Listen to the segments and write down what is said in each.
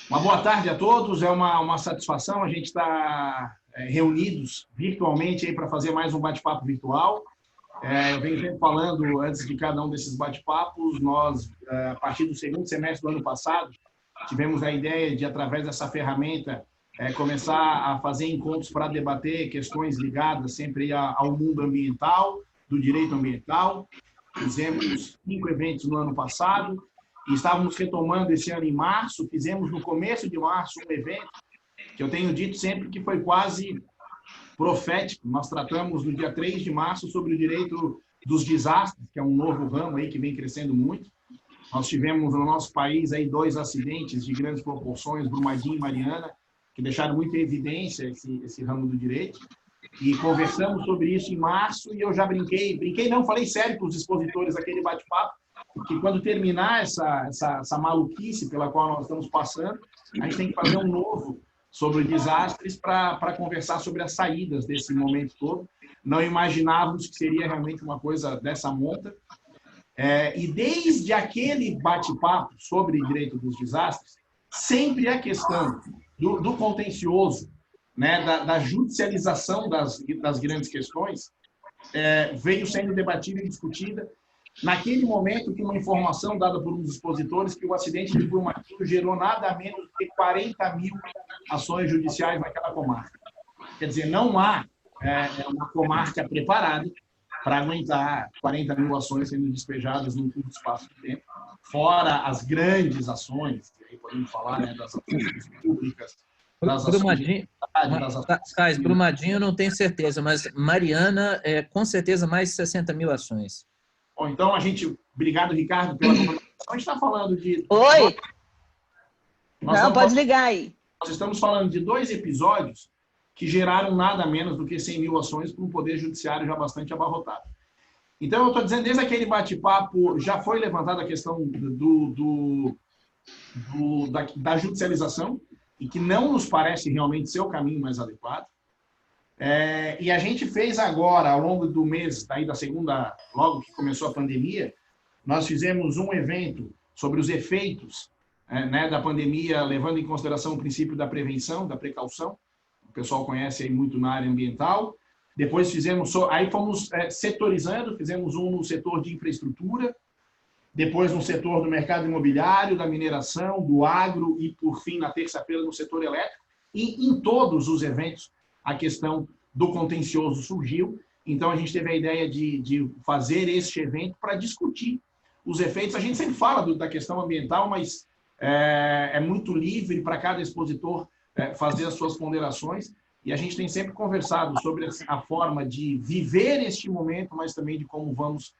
Uma boa tarde a todos, é uma satisfação a gente estar reunidos virtualmente para fazer mais um bate-papo virtual. Eu venho sempre falando, antes de cada um desses bate-papos, nós, a partir do segundo semestre do ano passado, tivemos a ideia de, através dessa ferramenta, começar a fazer encontros para debater questões ligadas sempre ao mundo ambiental, do direito ambiental. Fizemos 5 eventos no ano passado, e estávamos retomando esse ano em março. Fizemos no começo de março um evento que eu tenho dito sempre que foi quase profético. Nós tratamos no dia 3 de março sobre o direito dos desastres, que é um novo ramo aí que vem crescendo muito. Nós tivemos no nosso país aí 2 acidentes de grandes proporções, Brumadinho e Mariana, que deixaram muito em evidência esse ramo do direito. E conversamos sobre isso em março, e eu já brinquei não, falei sério com os expositores daquele bate-papo, que quando terminar essa maluquice pela qual nós estamos passando, a gente tem que fazer um novo sobre desastres para conversar sobre as saídas desse momento todo. Não imaginávamos que seria realmente uma coisa dessa monta. E desde aquele bate-papo sobre direito dos desastres, sempre a questão do contencioso, né, da judicialização das grandes questões, veio sendo debatida e discutida. Naquele momento, que uma informação dada por um dos expositores que o acidente de Brumadinho gerou nada menos do que 40 mil ações judiciais naquela comarca. Quer dizer, não há uma comarca preparada para aguentar 40 mil ações sendo despejadas num curto espaço de tempo, fora as grandes ações, e aí podemos falar, né, das ações públicas, das Brumadinho, ações... Brumadinho eu não tenho certeza, mas Mariana é com certeza mais de 60 mil ações. Bom, então obrigado, Ricardo, pela comunicação. A gente está falando de... Oi! Não, pode ligar aí. Nós estamos falando de 2 episódios que geraram nada menos do que 100 mil ações para um poder judiciário já bastante abarrotado. Então, eu estou dizendo, desde aquele bate-papo, já foi levantada a questão da judicialização, e que não nos parece realmente ser o caminho mais adequado. E a gente fez agora, ao longo do mês, daí da segunda, logo que começou a pandemia, nós fizemos um evento sobre os efeitos né, da pandemia, levando em consideração o princípio da prevenção, da precaução. O pessoal conhece aí muito na área ambiental. Depois aí fomos setorizando, fizemos um no setor de infraestrutura, depois no setor do mercado imobiliário, da mineração, do agro e, por fim, na terça-feira, no setor elétrico. E em todos os eventos, a questão do contencioso surgiu. Então, a gente teve a ideia de fazer este evento para discutir os efeitos. A gente sempre fala da questão ambiental, mas é muito livre para cada expositor fazer as suas ponderações. E a gente tem sempre conversado sobre a forma de viver este momento, mas também de como vamos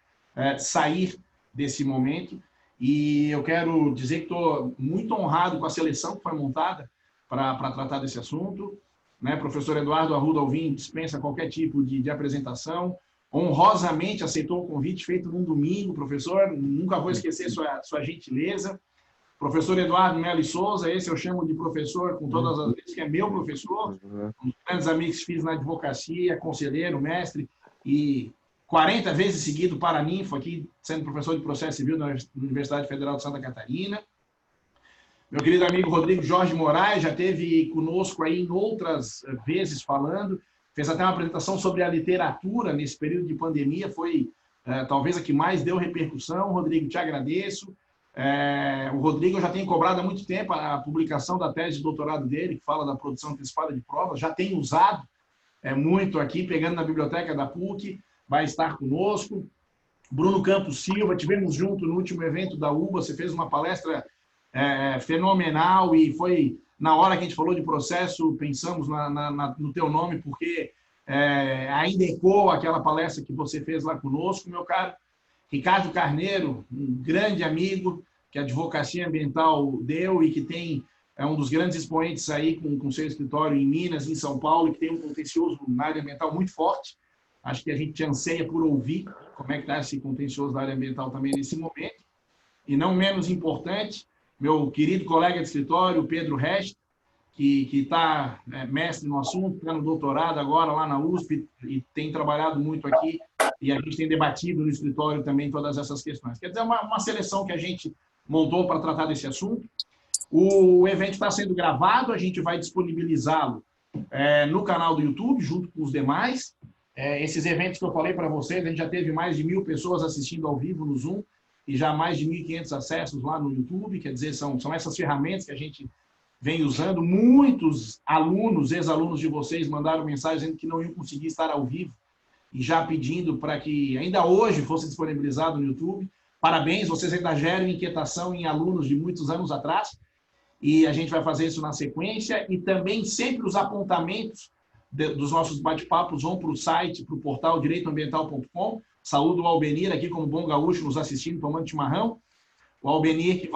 sair desse momento. E eu quero dizer que estou muito honrado com a seleção que foi montada para tratar desse assunto. Né? Professor Eduardo Arruda Alvim dispensa qualquer tipo de apresentação. Honrosamente aceitou o convite feito num domingo. Professor, nunca vou esquecer sua gentileza. Professor Eduardo Melo e Souza, esse eu chamo de professor com todas as vezes, que é meu professor, um dos grandes amigos que fiz na advocacia, conselheiro, mestre, e 40 vezes seguido paraninfo aqui, sendo professor de processo civil na Universidade Federal de Santa Catarina. Meu querido amigo Rodrigo Jorge Moraes já esteve conosco aí em outras vezes falando, fez até uma apresentação sobre a literatura nesse período de pandemia, foi talvez a que mais deu repercussão. Rodrigo, te agradeço. O Rodrigo já tem cobrado há muito tempo a publicação da tese de doutorado dele, que fala da produção antecipada de provas, já tem usado muito aqui, pegando na biblioteca da PUC, vai estar conosco. Bruno Campos Silva, tivemos junto no último evento da UBA, você fez uma palestra fenomenal, e foi na hora que a gente falou de processo, pensamos no teu nome, porque ainda ecoa aquela palestra que você fez lá conosco, meu caro. Ricardo Carneiro, um grande amigo que a advocacia ambiental deu e que é um dos grandes expoentes aí com seu escritório em Minas, em São Paulo, e que tem um contencioso na área ambiental muito forte. Acho que a gente anseia por ouvir como é que está esse contencioso da área ambiental também nesse momento. E não menos importante, meu querido colega de escritório, Pedro Rest, que está mestre no assunto, está no doutorado agora lá na USP e tem trabalhado muito aqui, e a gente tem debatido no escritório também todas essas questões. Quer dizer, uma seleção que a gente montou para tratar desse assunto. O evento está sendo gravado, a gente vai disponibilizá-lo no canal do YouTube, junto com os demais. Esses eventos que eu falei para vocês, a gente já teve mais de 1.000 pessoas assistindo ao vivo no Zoom e já mais de 1.500 acessos lá no YouTube. Quer dizer, são essas ferramentas que a gente vem usando. Muitos alunos, ex-alunos de vocês, mandaram mensagem dizendo que não iam conseguir estar ao vivo e já pedindo para que ainda hoje fosse disponibilizado no YouTube. Parabéns, vocês ainda geram inquietação em alunos de muitos anos atrás. E a gente vai fazer isso na sequência. E também sempre os apontamentos dos nossos bate-papos vão para o site, para o portal direitoambiental.com. Saúdo o Albenir aqui como bom gaúcho nos assistindo, tomando chimarrão. O Albenir que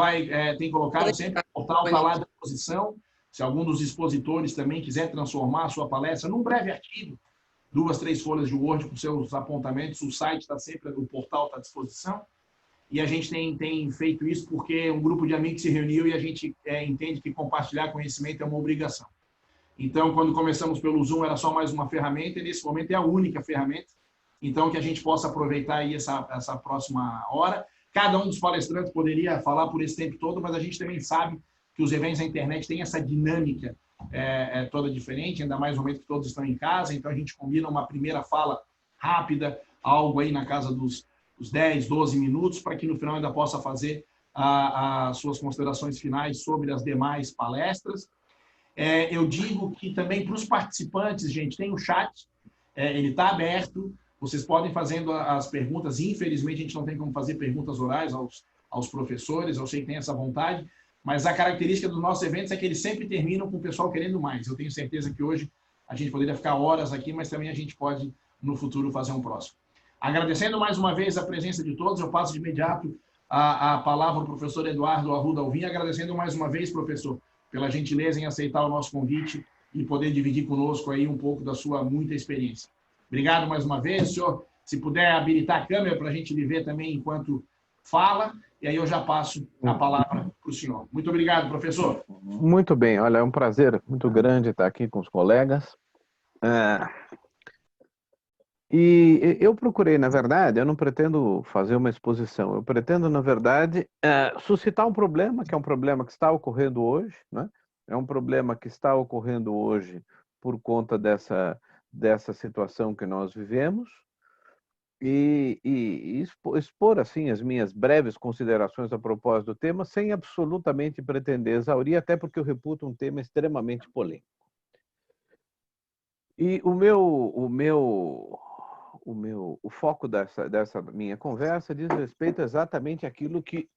tem colocado sempre, o portal está lá à disposição. Se algum dos expositores também quiser transformar a sua palestra num breve artigo, 2, 3 folhas de Word com seus apontamentos, o site está sempre, o portal está à disposição. E a gente tem feito isso porque um grupo de amigos se reuniu e a gente entende que compartilhar conhecimento é uma obrigação. Então, quando começamos pelo Zoom, era só mais uma ferramenta, e nesse momento é a única ferramenta. Então, que a gente possa aproveitar aí essa próxima hora. Cada um dos palestrantes poderia falar por esse tempo todo, mas a gente também sabe que os eventos na internet têm essa dinâmica toda diferente, ainda mais no momento que todos estão em casa. Então, a gente combina uma primeira fala rápida, algo aí na casa dos 10, 12 minutos, para que no final ainda possa fazer as suas considerações finais sobre as demais palestras. Eu digo que também para os participantes, gente, tem o chat, ele está aberto, vocês podem fazendo as perguntas. Infelizmente, a gente não tem como fazer perguntas orais aos professores, eu sei que tem essa vontade, mas a característica dos nossos eventos é que eles sempre terminam com o pessoal querendo mais. Eu tenho certeza que hoje a gente poderia ficar horas aqui, mas também a gente pode, no futuro, fazer um próximo. Agradecendo mais uma vez a presença de todos, eu passo de imediato a palavra ao professor Eduardo Arruda Alvim, agradecendo mais uma vez, professor, pela gentileza em aceitar o nosso convite e poder dividir conosco aí um pouco da sua muita experiência. Obrigado mais uma vez, senhor. Se puder habilitar a câmera para a gente lhe ver também enquanto fala, e aí eu já passo a palavra para o senhor. Muito obrigado, professor. Muito bem, olha, é um prazer muito grande estar aqui com os colegas. E eu procurei, na verdade, eu não pretendo fazer uma exposição, eu pretendo, na verdade, suscitar um problema, que é um problema que está ocorrendo hoje, né? É um problema que está ocorrendo hoje por conta dessa situação que nós vivemos, e expor, assim, as minhas breves considerações a propósito do tema, sem absolutamente pretender exaurir, até porque eu reputo um tema extremamente polêmico. E o foco dessa minha conversa diz respeito exatamente àquilo que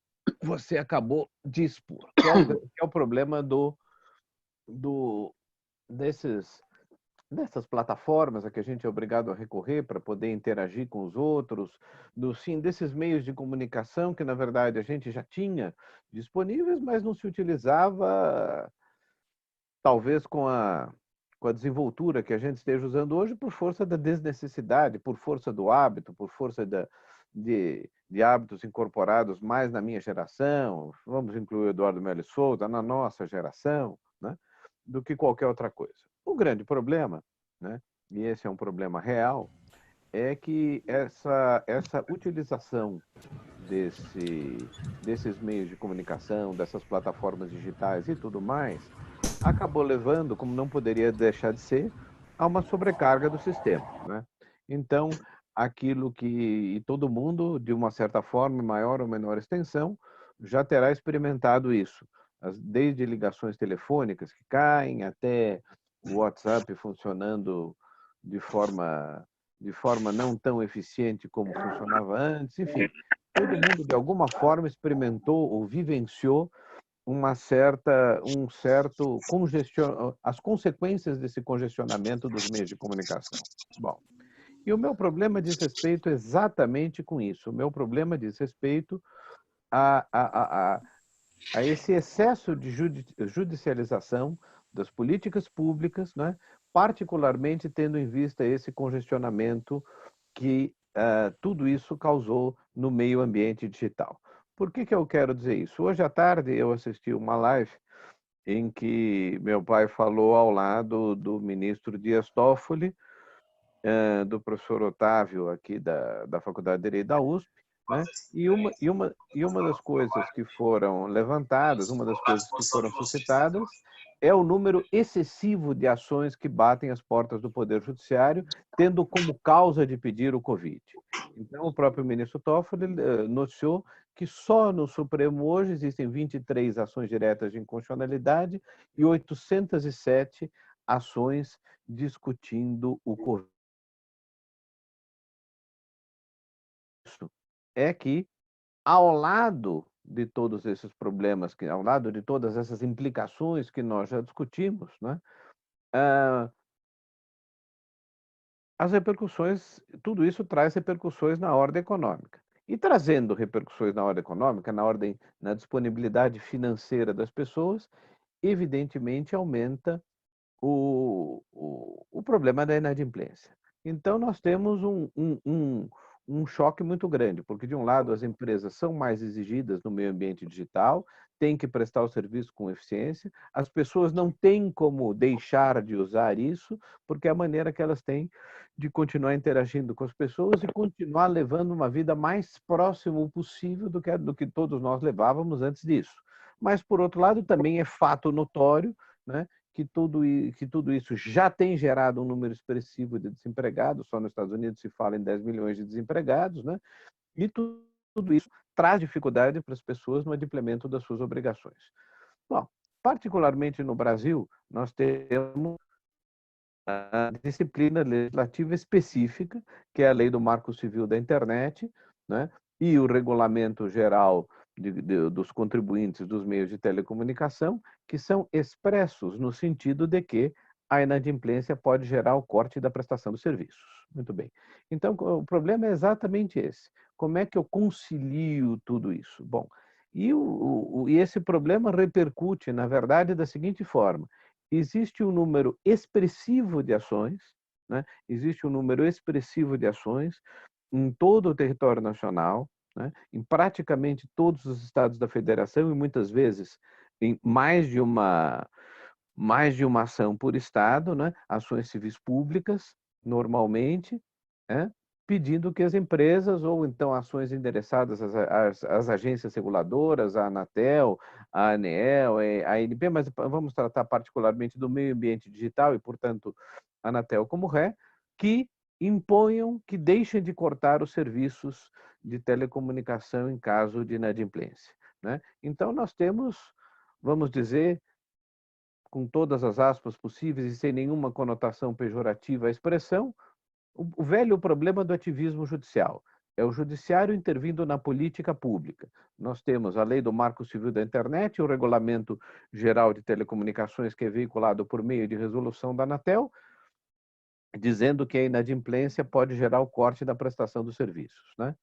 você acabou de expor, que é o problema dessas plataformas a que a gente é obrigado a recorrer para poder interagir com os outros, desses meios de comunicação que, na verdade, a gente já tinha disponíveis, mas não se utilizava, talvez com a desenvoltura que a gente esteja usando hoje, por força da desnecessidade, por força do hábito, por força de hábitos incorporados mais na minha geração, vamos incluir o Eduardo Melo Souza, na nossa geração, né, do que qualquer outra coisa. O grande problema, né, e esse é um problema real, é que essa utilização desses meios de comunicação, dessas plataformas digitais e tudo mais, acabou levando, como não poderia deixar de ser, a uma sobrecarga do sistema, né? Então, aquilo que todo mundo, de uma certa forma, em maior ou menor extensão, já terá experimentado isso. Desde ligações telefônicas que caem, até o WhatsApp funcionando de forma não tão eficiente como funcionava antes, enfim. Todo mundo, de alguma forma, experimentou ou vivenciou as consequências desse congestionamento dos meios de comunicação. Bom, e o meu problema diz respeito exatamente com isso. O meu problema diz respeito a esse excesso de judicialização das políticas públicas, né? Particularmente tendo em vista esse congestionamento que tudo isso causou no meio ambiente digital. Por que eu quero dizer isso? Hoje à tarde eu assisti uma live em que meu pai falou ao lado do ministro Dias Toffoli, do professor Otávio aqui da Faculdade de Direito da USP, né? E uma das coisas que foram levantadas, uma das coisas que foram suscitadas, é o número excessivo de ações que batem as portas do Poder Judiciário, tendo como causa de pedir o Covid. Então, o próprio ministro Toffoli noticiou que só no Supremo hoje existem 23 ações diretas de inconstitucionalidade e 807 ações discutindo o Covid. Isso é que, ao lado de todos esses problemas, ao lado de todas essas implicações que nós já discutimos, né, as repercussões, tudo isso traz repercussões na ordem econômica. E trazendo repercussões na ordem econômica, na disponibilidade financeira das pessoas, evidentemente aumenta o problema da inadimplência. Então, nós temos um choque muito grande, porque, de um lado, as empresas são mais exigidas no meio ambiente digital, têm que prestar o serviço com eficiência, as pessoas não têm como deixar de usar isso, porque é a maneira que elas têm de continuar interagindo com as pessoas e continuar levando uma vida mais próximo possível do que todos nós levávamos antes disso. Mas, por outro lado, também é fato notório, né, que tudo isso já tem gerado um número expressivo de desempregados, só nos Estados Unidos se fala em 10 milhões de desempregados, né? E tudo isso traz dificuldade para as pessoas no adimplemento das suas obrigações. Bom, particularmente no Brasil, nós temos a disciplina legislativa específica, que é a Lei do Marco Civil da Internet, né? E o Regulamento Geral dos contribuintes dos meios de telecomunicação, que são expressos no sentido de que a inadimplência pode gerar o corte da prestação dos serviços. Muito bem. Então, o problema é exatamente esse. Como é que eu concilio tudo isso? Bom, e esse problema repercute, na verdade, da seguinte forma. Existe um número expressivo de ações, né? Existe um número expressivo de ações em todo o território nacional, né? Em praticamente todos os estados da federação e muitas vezes em mais de uma ação por estado, né? Ações civis públicas, normalmente, né? Pedindo que as empresas, ou então ações endereçadas às agências reguladoras, à Anatel, à ANEEL, à ANP, mas vamos tratar particularmente do meio ambiente digital e, portanto, a Anatel como ré, que imponham que deixem de cortar os serviços de telecomunicação em caso de inadimplência, né? Então, nós temos, vamos dizer, com todas as aspas possíveis e sem nenhuma conotação pejorativa à expressão, o velho problema do ativismo judicial. É o judiciário intervindo na política pública. Nós temos a Lei do Marco Civil da Internet, o Regulamento Geral de Telecomunicações, que é veiculado por meio de resolução da Anatel, dizendo que a inadimplência pode gerar o corte da prestação dos serviços, né?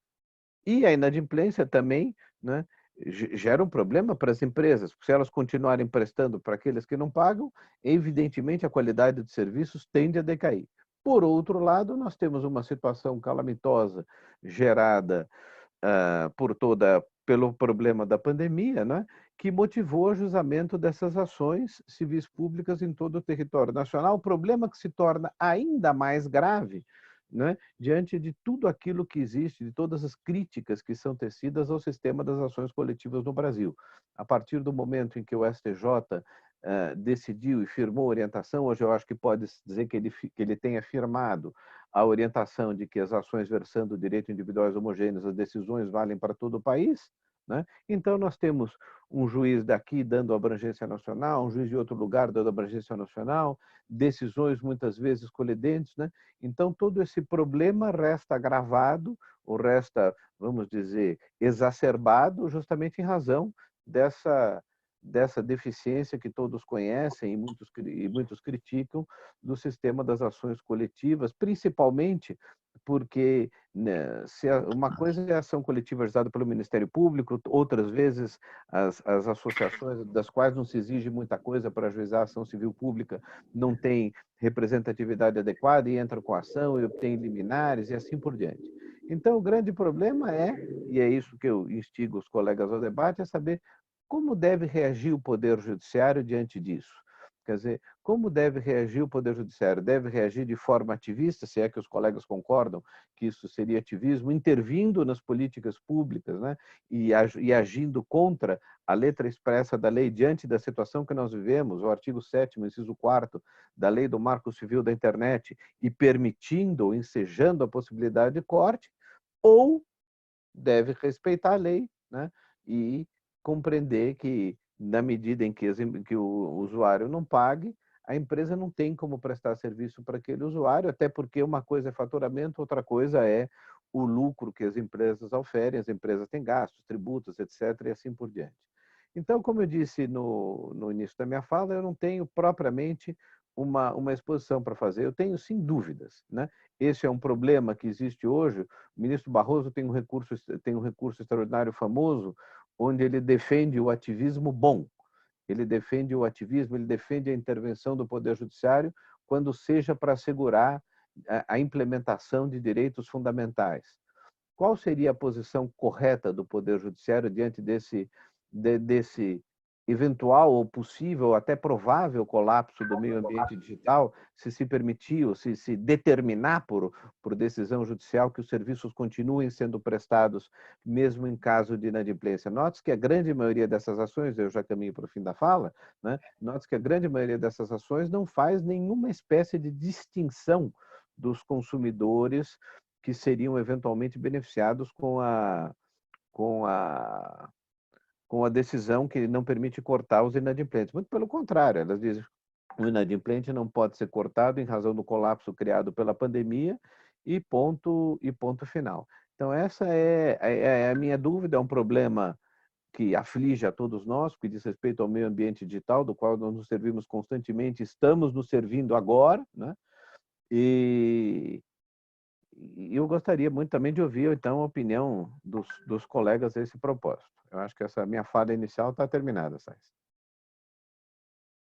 E a inadimplência também, né, gera um problema para as empresas, porque se elas continuarem prestando para aqueles que não pagam, evidentemente a qualidade de serviços tende a decair. Por outro lado, nós temos uma situação calamitosa gerada pelo problema da pandemia, né, que motivou o ajustamento dessas ações civis públicas em todo o território nacional, problema que se torna ainda mais grave, né, diante de tudo aquilo que existe, de todas as críticas que são tecidas ao sistema das ações coletivas no Brasil. A partir do momento em que o STJ decidiu e firmou a orientação, hoje eu acho que pode dizer que ele tenha firmado a orientação de que as ações versando direito individuais homogêneos, as decisões valem para todo o país, né? Então, nós temos um juiz daqui dando abrangência nacional, um juiz de outro lugar dando abrangência nacional, decisões muitas vezes colidentes, né? Então, todo esse problema resta agravado, ou resta, vamos dizer, exacerbado, justamente em razão dessa deficiência que todos conhecem e muitos criticam do sistema das ações coletivas, principalmente porque, né, uma coisa é a ação coletiva ajudada pelo Ministério Público, outras vezes as associações das quais não se exige muita coisa para ajuizar a ação civil pública não têm representatividade adequada e entram com a ação e obtêm liminares e assim por diante. Então, o grande problema e é isso que eu instigo os colegas ao debate, é saber como deve reagir o Poder Judiciário diante disso. Quer dizer, como deve reagir o Poder Judiciário? Deve reagir de forma ativista, se é que os colegas concordam que isso seria ativismo, intervindo nas políticas públicas, né? E agindo contra a letra expressa da lei diante da situação que nós vivemos, o artigo 7º, inciso 4º da Lei do Marco Civil da Internet, e permitindo ou ensejando a possibilidade de corte, ou deve respeitar a lei, né? E compreender que, na medida em que o usuário não pague, a empresa não tem como prestar serviço para aquele usuário, até porque uma coisa é faturamento, outra coisa é o lucro que as empresas oferem, as empresas têm gastos, tributos, etc., e assim por diante. Então, como eu disse no início da minha fala, eu não tenho propriamente uma exposição para fazer, eu tenho sim dúvidas, né? Esse é um problema que existe hoje. O ministro Barroso tem um recurso extraordinário famoso, onde ele defende o ativismo bom. Ele defende o ativismo, ele defende a intervenção do Poder Judiciário quando seja para assegurar a implementação de direitos fundamentais. Qual seria a posição correta do Poder Judiciário diante desse eventual ou possível, ou até provável colapso do meio ambiente digital, se permitir ou se determinar por decisão judicial que os serviços continuem sendo prestados mesmo em caso de inadimplência? Note que a grande maioria dessas ações, eu já caminho para o fim da fala, né? Note que a grande maioria dessas ações não faz nenhuma espécie de distinção dos consumidores que seriam eventualmente beneficiados com a decisão que não permite cortar os inadimplentes. Muito pelo contrário, elas dizem que o inadimplente não pode ser cortado em razão do colapso criado pela pandemia e ponto final. Então, essa é a minha dúvida, é um problema que aflige a todos nós, que diz respeito ao meio ambiente digital, do qual nós nos servimos constantemente, estamos nos servindo agora, né? E eu gostaria muito também de ouvir, então, a opinião dos colegas a esse propósito. Eu acho que essa minha fala inicial está terminada, Sainz.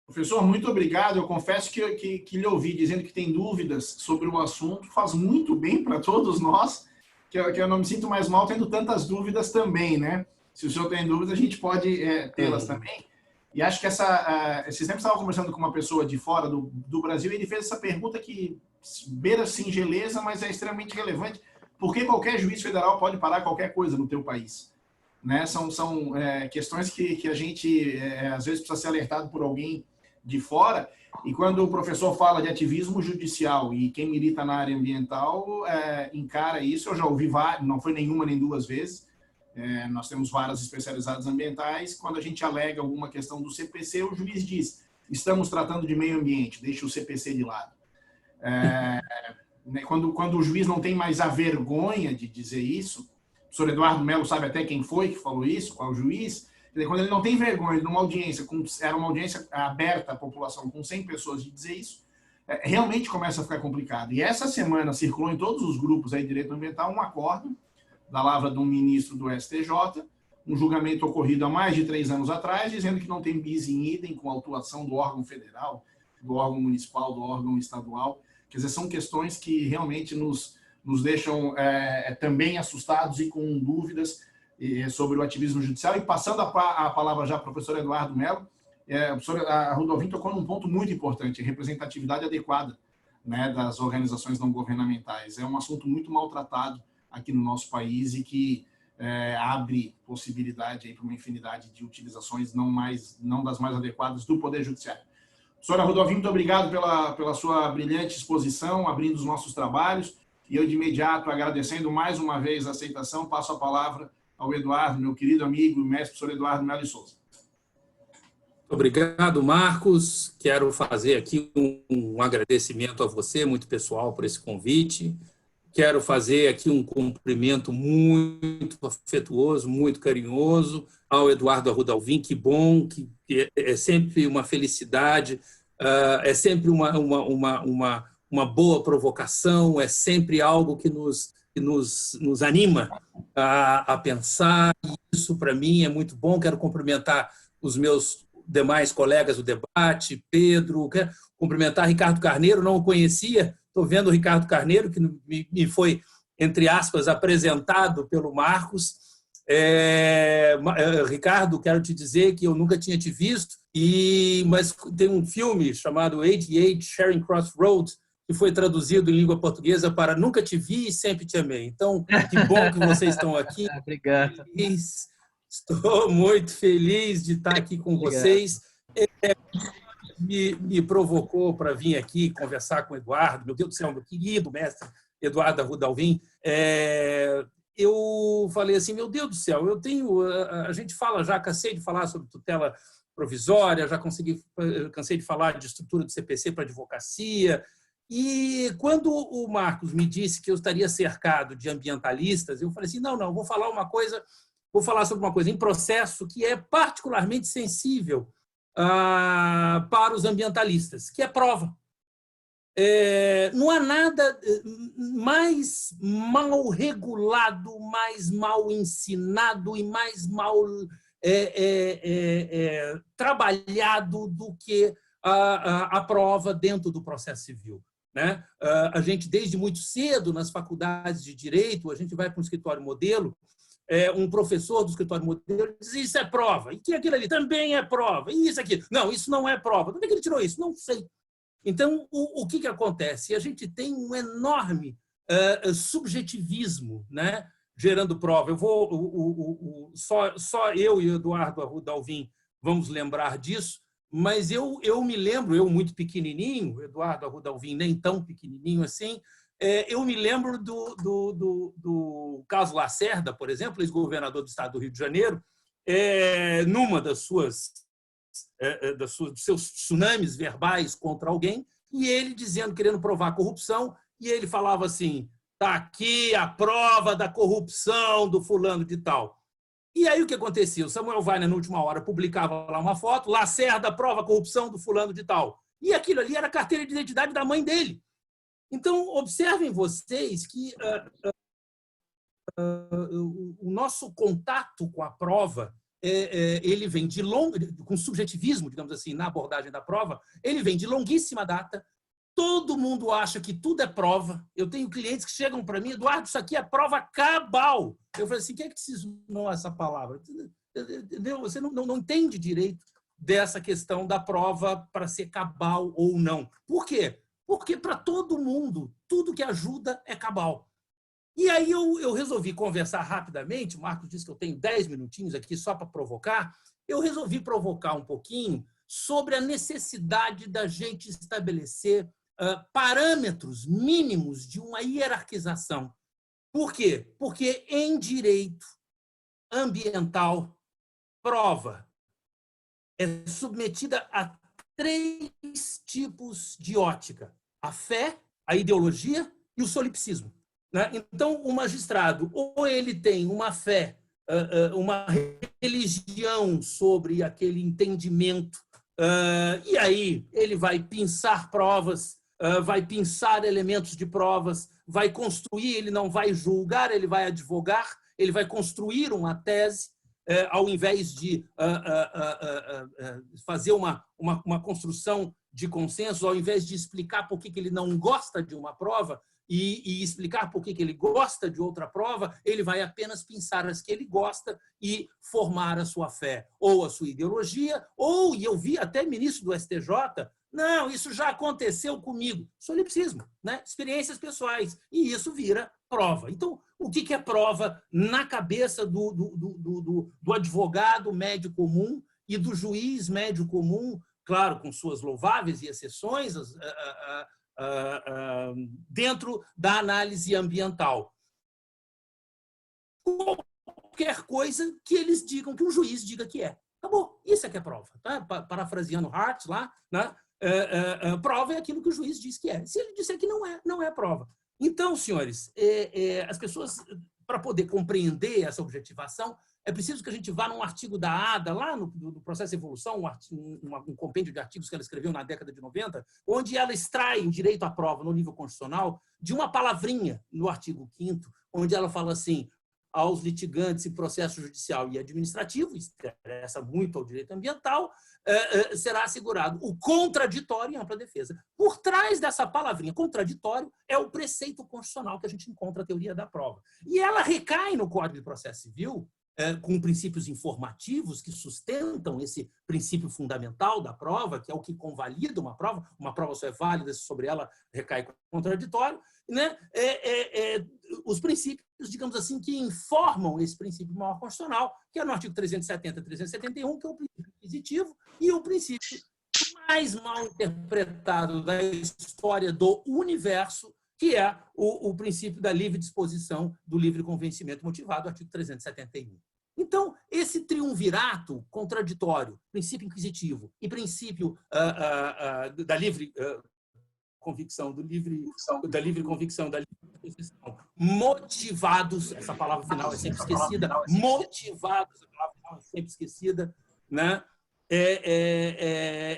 Professor, muito obrigado. Eu confesso que lhe ouvi dizendo que tem dúvidas sobre o assunto. Faz muito bem para todos nós, que eu não me sinto mais mal tendo tantas dúvidas também, né? Se o senhor tem dúvidas, a gente pode tê-las também. E acho que esses tempos estava conversando com uma pessoa de fora do Brasil e ele fez essa pergunta que beira singeleza, mas é extremamente relevante. Por que qualquer juiz federal pode parar qualquer coisa no teu país? Né? São questões que a gente, às vezes, precisa ser alertado por alguém de fora. E quando o professor fala de ativismo judicial e quem milita na área ambiental encara isso, eu já ouvi várias, não foi nenhuma nem duas vezes. Nós temos varas especializadas ambientais. Quando a gente alega alguma questão do CPC, o juiz diz: estamos tratando de meio ambiente, deixa o CPC de lado. Quando o juiz não tem mais a vergonha de dizer isso, o professor Eduardo Melo sabe até quem foi que falou isso, qual juiz. Quando ele não tem vergonha de uma audiência, era uma audiência aberta à população com 100 pessoas, de dizer isso, realmente começa a ficar complicado. E essa semana circulou em todos os grupos aí de direito ambiental um acordo da lavra de um ministro do STJ, um julgamento ocorrido há mais de 3 anos atrás, dizendo que não tem bis in idem com a atuação do órgão federal, do órgão municipal, do órgão estadual. Quer dizer, são questões que realmente nos deixam também assustados e com dúvidas sobre o ativismo judicial. E passando a palavra já para o professor Eduardo Melo, o professor Rudolvinho tocou num ponto muito importante, a representatividade adequada, né, das organizações não governamentais. É um assunto muito maltratado aqui no nosso país e que abre possibilidade para uma infinidade de utilizações não das mais adequadas do Poder Judiciário. Professora Rudolvinho, muito obrigado pela sua brilhante exposição, abrindo os nossos trabalhos. E eu, de imediato, agradecendo mais uma vez a aceitação, passo a palavra ao Eduardo, meu querido amigo e mestre, professor Eduardo Melo de Souza. Obrigado, Marcos. Quero fazer aqui um agradecimento a você, muito pessoal, por esse convite. Quero fazer aqui um cumprimento muito afetuoso, muito carinhoso ao Eduardo Rudolvinho. Que bom, que é sempre uma felicidade, é sempre uma boa provocação, é sempre algo que nos anima a pensar. Isso, para mim, é muito bom. Quero cumprimentar os meus demais colegas do debate, Pedro, quero cumprimentar Ricardo Carneiro, não o conhecia, estou vendo o Ricardo Carneiro, que me foi, entre aspas, apresentado pelo Marcos. Ricardo, quero te dizer que eu nunca tinha te visto, mas tem um filme chamado 88 Charing Cross Road, que foi traduzido em língua portuguesa para Nunca Te Vi e Sempre Te Amei. Então, que bom que vocês estão aqui. Obrigado. Estou muito feliz de estar aqui com vocês. Me provocou para vir aqui conversar com o Eduardo, meu Deus do céu, meu querido mestre Eduardo Arruda Alvim. Eu falei assim, meu Deus do céu, a gente fala já, cansei de falar sobre tutela provisória, já cansei de falar de estrutura do CPC para advocacia, e quando o Marcos me disse que eu estaria cercado de ambientalistas, eu falei assim, não, vou falar sobre uma coisa em processo que é particularmente sensível para os ambientalistas, que é prova. Não há nada mais mal regulado, mais mal ensinado e mais mal trabalhado do que a prova dentro do processo civil. Né? A gente, desde muito cedo, nas faculdades de Direito, a gente vai para um escritório modelo, um professor do escritório modelo diz, isso é prova, e que aquilo ali também é prova, e isso aqui. Não, isso não é prova. Onde é que ele tirou isso? Não sei. Então, o que acontece? A gente tem um enorme subjetivismo, né, gerando prova. Só eu e o Eduardo Arruda Alvim vamos lembrar disso, mas eu me lembro, eu muito pequenininho, Eduardo Arruda Alvim nem tão pequenininho assim, eu me lembro do caso Lacerda, por exemplo, ex-governador do estado do Rio de Janeiro, numa dos seus tsunamis verbais contra alguém, e ele dizendo, querendo provar corrupção, e ele falava assim, está aqui a prova da corrupção do fulano de tal. E aí o que acontecia? O Samuel Weiner, na última hora, publicava lá uma foto, Lacerda prova a corrupção do fulano de tal. E aquilo ali era a carteira de identidade da mãe dele. Então, observem vocês que o nosso contato com a prova, ele vem de com subjetivismo, digamos assim, na abordagem da prova, ele vem de longuíssima data. Todo mundo acha que tudo é prova. Eu tenho clientes que chegam para mim, Eduardo, isso aqui é prova cabal. Eu falei assim, quem é que te ensinou essa palavra? Entendeu? Você não entende direito dessa questão da prova para ser cabal ou não. Por quê? Porque para todo mundo, tudo que ajuda é cabal. E aí eu resolvi conversar rapidamente, o Marcos disse que eu tenho 10 minutinhos aqui só para provocar, eu resolvi provocar um pouquinho sobre a necessidade da gente estabelecer parâmetros mínimos de uma hierarquização. Por quê? Porque em direito ambiental, prova é submetida a 3 tipos de ótica: a fé, a ideologia e o solipsismo. Então, o magistrado, ou ele tem uma fé, uma religião sobre aquele entendimento, e aí ele vai pensar provas, vai pensar elementos de provas, vai construir, ele não vai julgar, ele vai advogar, ele vai construir uma tese, ao invés de fazer uma construção de consenso, ao invés de explicar por que ele não gosta de uma prova e explicar por que ele gosta de outra prova, ele vai apenas pensar as que ele gosta e formar a sua fé, ou a sua ideologia, ou, e eu vi até ministro do STJ, não, isso já aconteceu comigo. Solipsismo, né? Experiências pessoais. E isso vira prova. Então, o que é prova na cabeça do advogado médio comum e do juiz médio comum, claro, com suas louváveis exceções, dentro da análise ambiental? Qualquer coisa que eles digam, que o juiz diga que é. Acabou. Isso é que é prova. Tá? Parafraseando Hart lá, né? Prova é aquilo que o juiz diz que é. Se ele disser que não é prova. Então, senhores, as pessoas, para poder compreender essa objetivação, é preciso que a gente vá num artigo da Ada, lá no Processo de Evolução, um compêndio de artigos que ela escreveu na década de 90, onde ela extrai o direito à prova no nível constitucional de uma palavrinha no artigo 5º, onde ela fala assim: aos litigantes em processo judicial e administrativo, isso interessa muito ao direito ambiental, será assegurado o contraditório e ampla defesa. Por trás dessa palavrinha contraditório é o preceito constitucional que a gente encontra a teoria da prova. E ela recai no Código de Processo Civil com princípios informativos que sustentam esse princípio fundamental da prova, que é o que convalida uma prova só é válida se sobre ela recai contraditório, né? Os princípios, digamos assim, que informam esse princípio maior constitucional, que é no artigo 370 e 371, que é o princípio inquisitivo, e o princípio mais mal interpretado da história do universo, que é o princípio da livre disposição, do livre convencimento motivado, artigo 371. Então, esse triunvirato contraditório, princípio inquisitivo e princípio da livre convicção, da livre convicção, da livre convicção, motivados, essa palavra final é sempre esquecida, motivados, a palavra final é sempre esquecida, né?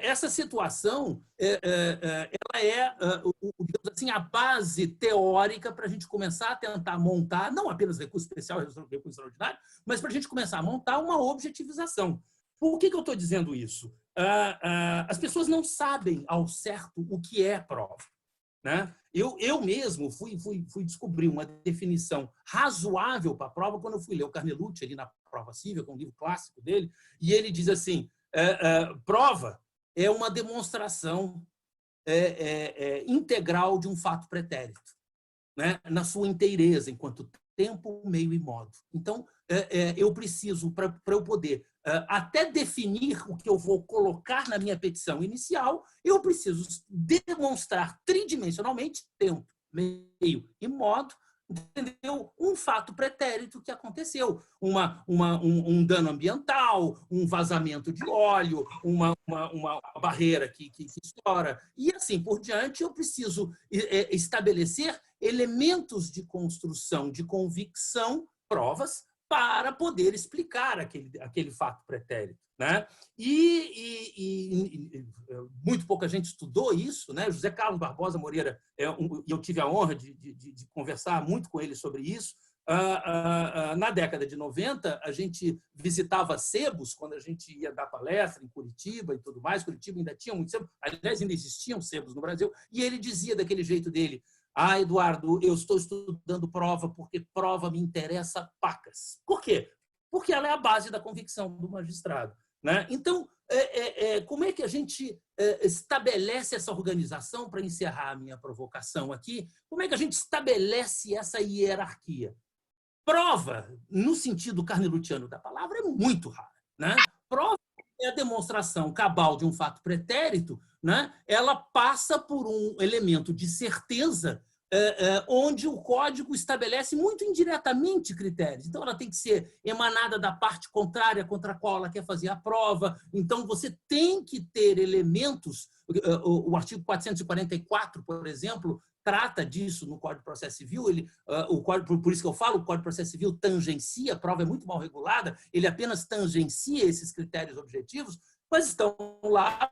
Essa situação ela é digamos assim, a base teórica para a gente começar a tentar montar, não apenas recurso especial e recurso extraordinário, mas para a gente começar a montar uma objetivização. Por que eu estou dizendo isso? As pessoas não sabem ao certo o que é prova, né? Eu mesmo fui descobrir uma definição razoável para a prova quando eu fui ler o Carnelucci ali na Prova Cívil, que é um livro clássico dele, e ele diz assim: prova é uma demonstração integral de um fato pretérito, né? Na sua inteireza, enquanto tempo, meio e modo. Então, eu preciso, para eu poder até definir o que eu vou colocar na minha petição inicial, eu preciso demonstrar tridimensionalmente tempo, meio e modo, entendeu? Um fato pretérito que aconteceu, um dano ambiental, um vazamento de óleo, uma barreira que estoura, e assim por diante. Eu preciso estabelecer elementos de construção, de convicção, provas, para poder explicar aquele fato pretérito, né? E muito pouca gente estudou isso, né? José Carlos Barbosa Moreira, eu tive a honra de conversar muito com ele sobre isso. Na década de 90, a gente visitava sebos quando a gente ia dar palestra em Curitiba e tudo mais. Curitiba ainda tinha muitos sebos, aliás, ainda existiam sebos no Brasil, e ele dizia daquele jeito dele: Eduardo, eu estou estudando prova porque prova me interessa pacas. Por quê? Porque ela é a base da convicção do magistrado, né? Então, como é que a gente estabelece essa organização, para encerrar a minha provocação aqui? Como é que a gente estabelece essa hierarquia? Prova, no sentido carneluciano da palavra, é muito rara, né? Prova é a demonstração cabal de um fato pretérito, né? Ela passa por um elemento de certeza onde o código estabelece muito indiretamente critérios. Então, ela tem que ser emanada da parte contrária contra a qual ela quer fazer a prova. Então, você tem que ter elementos. O artigo 444, por exemplo, trata disso no Código de Processo Civil. Por isso que eu falo, o Código de Processo Civil tangencia, a prova é muito mal regulada, ele apenas tangencia esses critérios objetivos, mas estão lá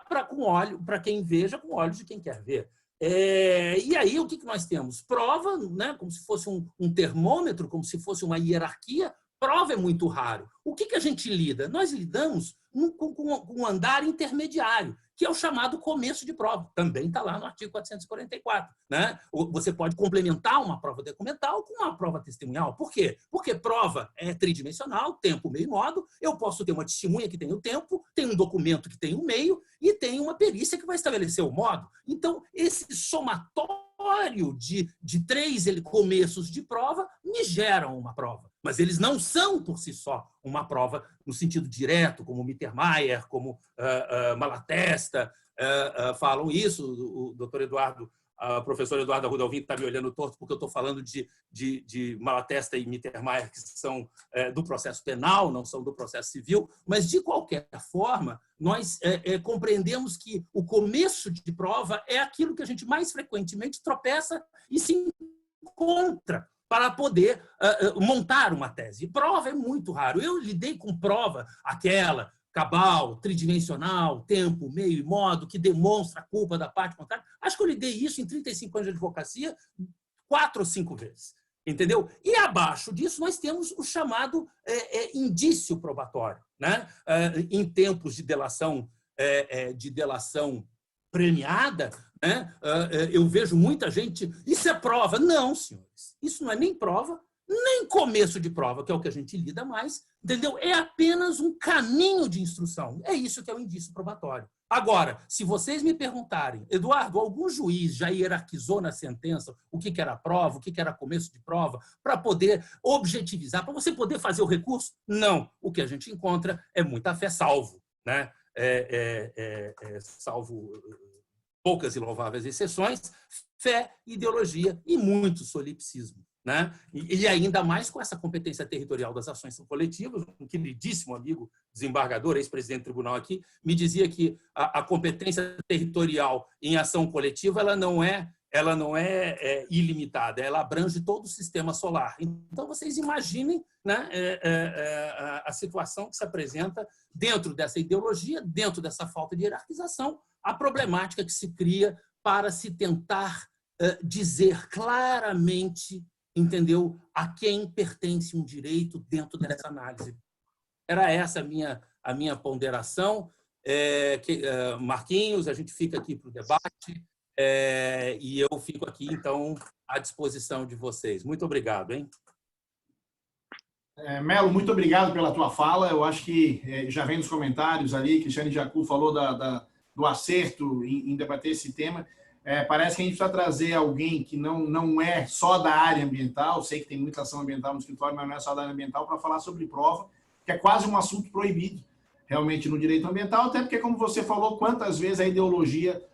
para quem veja com olhos de quem quer ver. E aí, o que nós temos? Prova, né, como se fosse um termômetro, como se fosse uma hierarquia. Prova é muito raro. O que a gente lida? Nós lidamos com um andar intermediário, que é o chamado começo de prova. Também está lá no artigo 444. Né? Você pode complementar uma prova documental com uma prova testemunhal. Por quê? Porque prova é tridimensional, tempo, meio e modo. Eu posso ter uma testemunha que tem o tempo, tem um documento que tem o meio e tem uma perícia que vai estabelecer o modo. Então, esse somatório de três começos de prova me geram uma prova. Mas eles não são, por si só, uma prova no sentido direto, como Mittermeier, como Malatesta falam isso. O doutor Eduardo, o professor Eduardo Rudolvin está me olhando torto porque eu estou falando de Malatesta e Mittermeier, que são do processo penal, não são do processo civil. Mas, de qualquer forma, nós compreendemos que o começo de prova é aquilo que a gente mais frequentemente tropeça e se encontra para poder montar uma tese. Prova é muito raro. Eu lidei com prova, aquela cabal, tridimensional, tempo, meio e modo, que demonstra a culpa da parte contrária. Acho que eu lidei isso em 35 anos de advocacia 4 ou 5 vezes. Entendeu? E abaixo disso nós temos o chamado indício probatório, né? Em tempos de delação premiada, né? Eu vejo muita gente, isso é prova. Não, senhores, isso não é nem prova, nem começo de prova, que é o que a gente lida mais, entendeu? É apenas um caminho de instrução. É isso que é o indício probatório. Agora, se vocês me perguntarem, Eduardo, algum juiz já hierarquizou na sentença o que era prova, o que era começo de prova, para poder objetivizar, para você poder fazer o recurso? Não. O que a gente encontra é muita fé salvo, né? Salvo poucas e louváveis exceções, fé, ideologia e muito solipsismo. Né? E ainda mais com essa competência territorial das ações coletivas, um queridíssimo amigo desembargador, ex-presidente do tribunal aqui, me dizia que a competência territorial em ação coletiva ela não é ilimitada, ela abrange todo o sistema solar. Então, vocês imaginem, né, a situação que se apresenta dentro dessa ideologia, dentro dessa falta de hierarquização, a problemática que se cria para se tentar dizer claramente, entendeu, a quem pertence um direito dentro dessa análise. Era essa a minha ponderação. Marquinhos, a gente fica aqui para o debate e eu fico aqui, então, à disposição de vocês. Muito obrigado, hein? Melo, muito obrigado pela tua fala. Eu acho que já vem nos comentários ali, Cristiane Jacu falou do acerto em debater esse tema. Parece que a gente precisa trazer alguém que não é só da área ambiental, sei que tem muita ação ambiental no escritório, mas não é só da área ambiental, para falar sobre prova, que é quase um assunto proibido realmente no direito ambiental, até porque, como você falou, quantas vezes a ideologia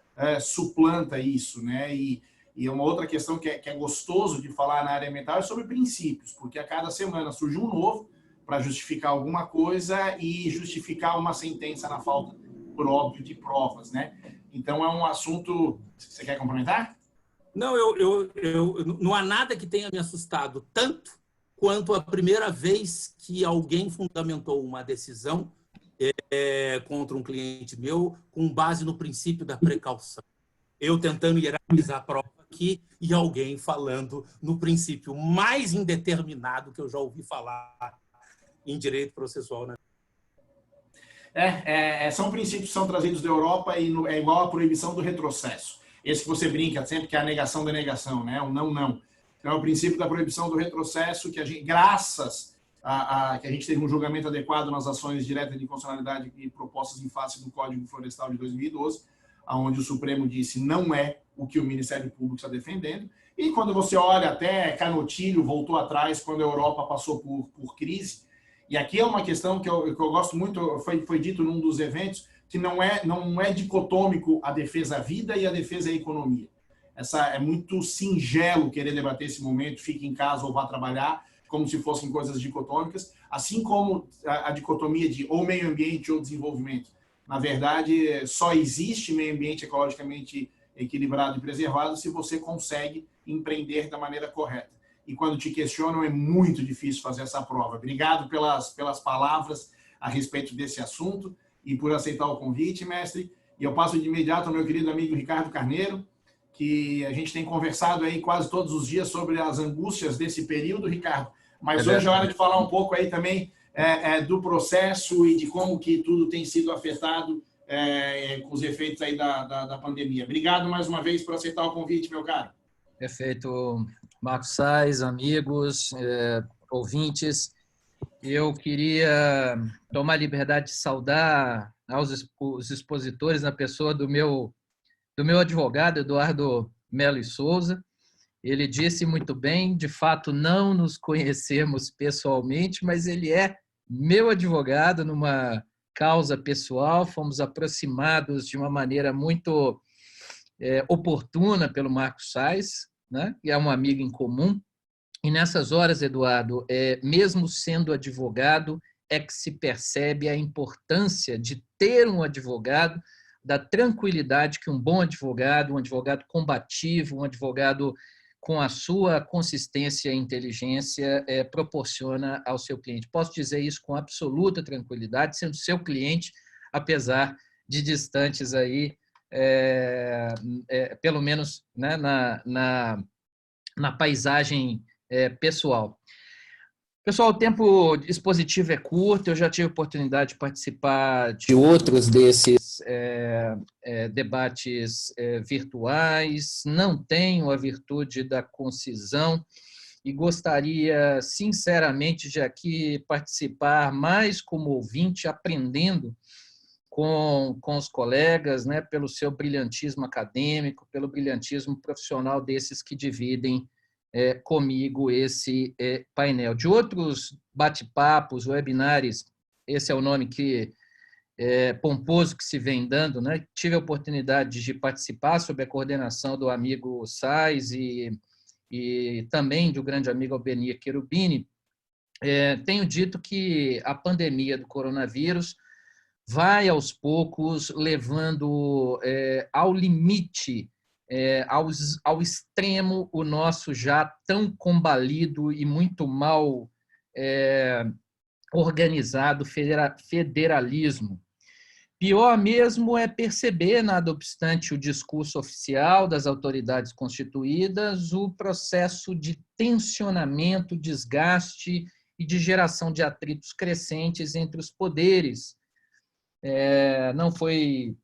suplanta isso, né? E uma outra questão que é gostoso de falar na área ambiental é sobre princípios, porque a cada semana surge um novo para justificar alguma coisa e justificar uma sentença na falta, por óbvio, de provas, né? Então, é um assunto... Você quer complementar? Não, não há nada que tenha me assustado tanto quanto a primeira vez que alguém fundamentou uma decisão contra um cliente meu com base no princípio da precaução. Eu tentando hierarquizar a prova aqui e alguém falando no princípio mais indeterminado que eu já ouvi falar em direito processual, né? São princípios que são trazidos da Europa e é igual à proibição do retrocesso. Esse que você brinca sempre, que é a negação da negação, né? O não. Então, é o princípio da proibição do retrocesso que a gente, graças que a gente teve um julgamento adequado nas ações diretas de constitucionalidade e propostas em face do Código Florestal de 2012, onde o Supremo disse não é o que o Ministério Público está defendendo. E quando você olha, até Canutilho voltou atrás quando a Europa passou por crise. E aqui é uma questão que eu gosto muito, foi dito num dos eventos, que não é dicotômico a defesa à vida e a defesa à economia. É muito singelo querer debater esse momento, fique em casa ou vá trabalhar, como se fossem coisas dicotômicas, assim como a dicotomia de ou meio ambiente ou desenvolvimento. Na verdade, só existe meio ambiente ecologicamente equilibrado e preservado se você consegue empreender da maneira correta. E quando te questionam, é muito difícil fazer essa prova. Obrigado pelas palavras a respeito desse assunto e por aceitar o convite, mestre. E eu passo de imediato ao meu querido amigo Ricardo Carneiro, que a gente tem conversado aí quase todos os dias sobre as angústias desse período, Ricardo. Mas hoje é hora de falar um pouco aí também do processo e de como que tudo tem sido afetado com os efeitos aí da pandemia. Obrigado mais uma vez por aceitar o convite, meu caro. Perfeito, Marcos Sais, amigos, ouvintes. Eu queria tomar a liberdade de saudar os expositores na pessoa do meu advogado, Eduardo Melo e Souza. Ele disse muito bem, de fato, não nos conhecemos pessoalmente, mas ele é meu advogado numa causa pessoal, fomos aproximados de uma maneira muito oportuna pelo Marcos Sais, né? Que é um amigo em comum. E nessas horas, Eduardo, mesmo sendo advogado, é que se percebe a importância de ter um advogado, da tranquilidade que um bom advogado, um advogado combativo, um advogado com a sua consistência e inteligência proporciona ao seu cliente. Posso dizer isso com absoluta tranquilidade, sendo seu cliente, apesar de distantes aí, pelo menos, né, na paisagem pessoal. Pessoal, o tempo expositivo é curto, eu já tive a oportunidade de participar de outros desses debates virtuais, não tenho a virtude da concisão e gostaria, sinceramente, de aqui participar mais como ouvinte, aprendendo com os colegas, né, pelo seu brilhantismo acadêmico, pelo brilhantismo profissional desses que dividem comigo esse painel. De outros bate-papos, webinars, esse é o nome que pomposo que se vem dando, né? Tive a oportunidade de participar sob a coordenação do amigo Sais e também do grande amigo Albenir Cherubini. Tenho dito que a pandemia do coronavírus vai, aos poucos, levando ao limite, ao extremo, o nosso já tão combalido e muito mal organizado federalismo. Pior mesmo é perceber, nada obstante o discurso oficial das autoridades constituídas, o processo de tensionamento, desgaste e de geração de atritos crescentes entre os poderes. Não foi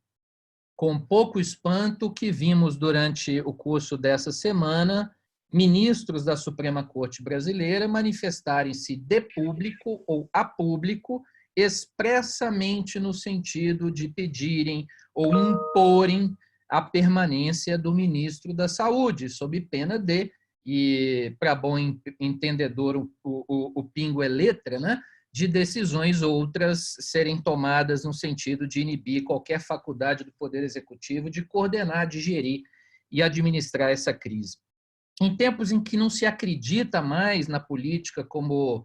com pouco espanto que vimos durante o curso dessa semana ministros da Suprema Corte Brasileira manifestarem-se de público ou a público expressamente no sentido de pedirem ou imporem a permanência do ministro da Saúde, sob pena de, e para bom entendedor o pingo é letra, né, de decisões outras serem tomadas no sentido de inibir qualquer faculdade do Poder Executivo de coordenar, de gerir e administrar essa crise. Em tempos em que não se acredita mais na política como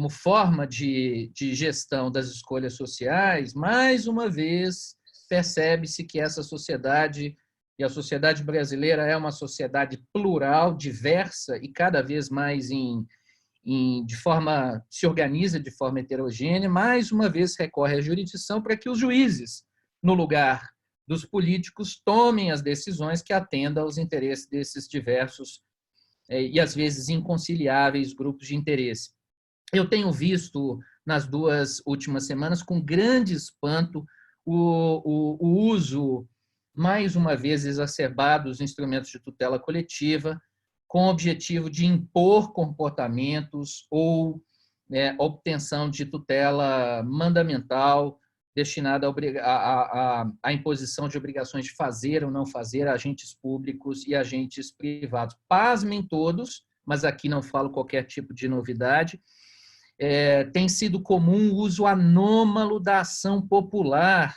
forma de gestão das escolhas sociais, mais uma vez percebe-se que essa sociedade, e a sociedade brasileira é uma sociedade plural, diversa e cada vez mais se organiza de forma heterogênea, mais uma vez recorre à jurisdição para que os juízes, no lugar dos políticos, tomem as decisões que atendam aos interesses desses diversos e, às vezes, inconciliáveis grupos de interesse. Eu tenho visto, nas 2 últimas semanas, com grande espanto, o uso, mais uma vez, exacerbado dos instrumentos de tutela coletiva, com o objetivo de impor comportamentos ou obtenção de tutela mandamental destinada à imposição de obrigações de fazer ou não fazer agentes públicos e agentes privados. Pasmem todos, mas aqui não falo qualquer tipo de novidade. Tem sido comum o uso anômalo da ação popular,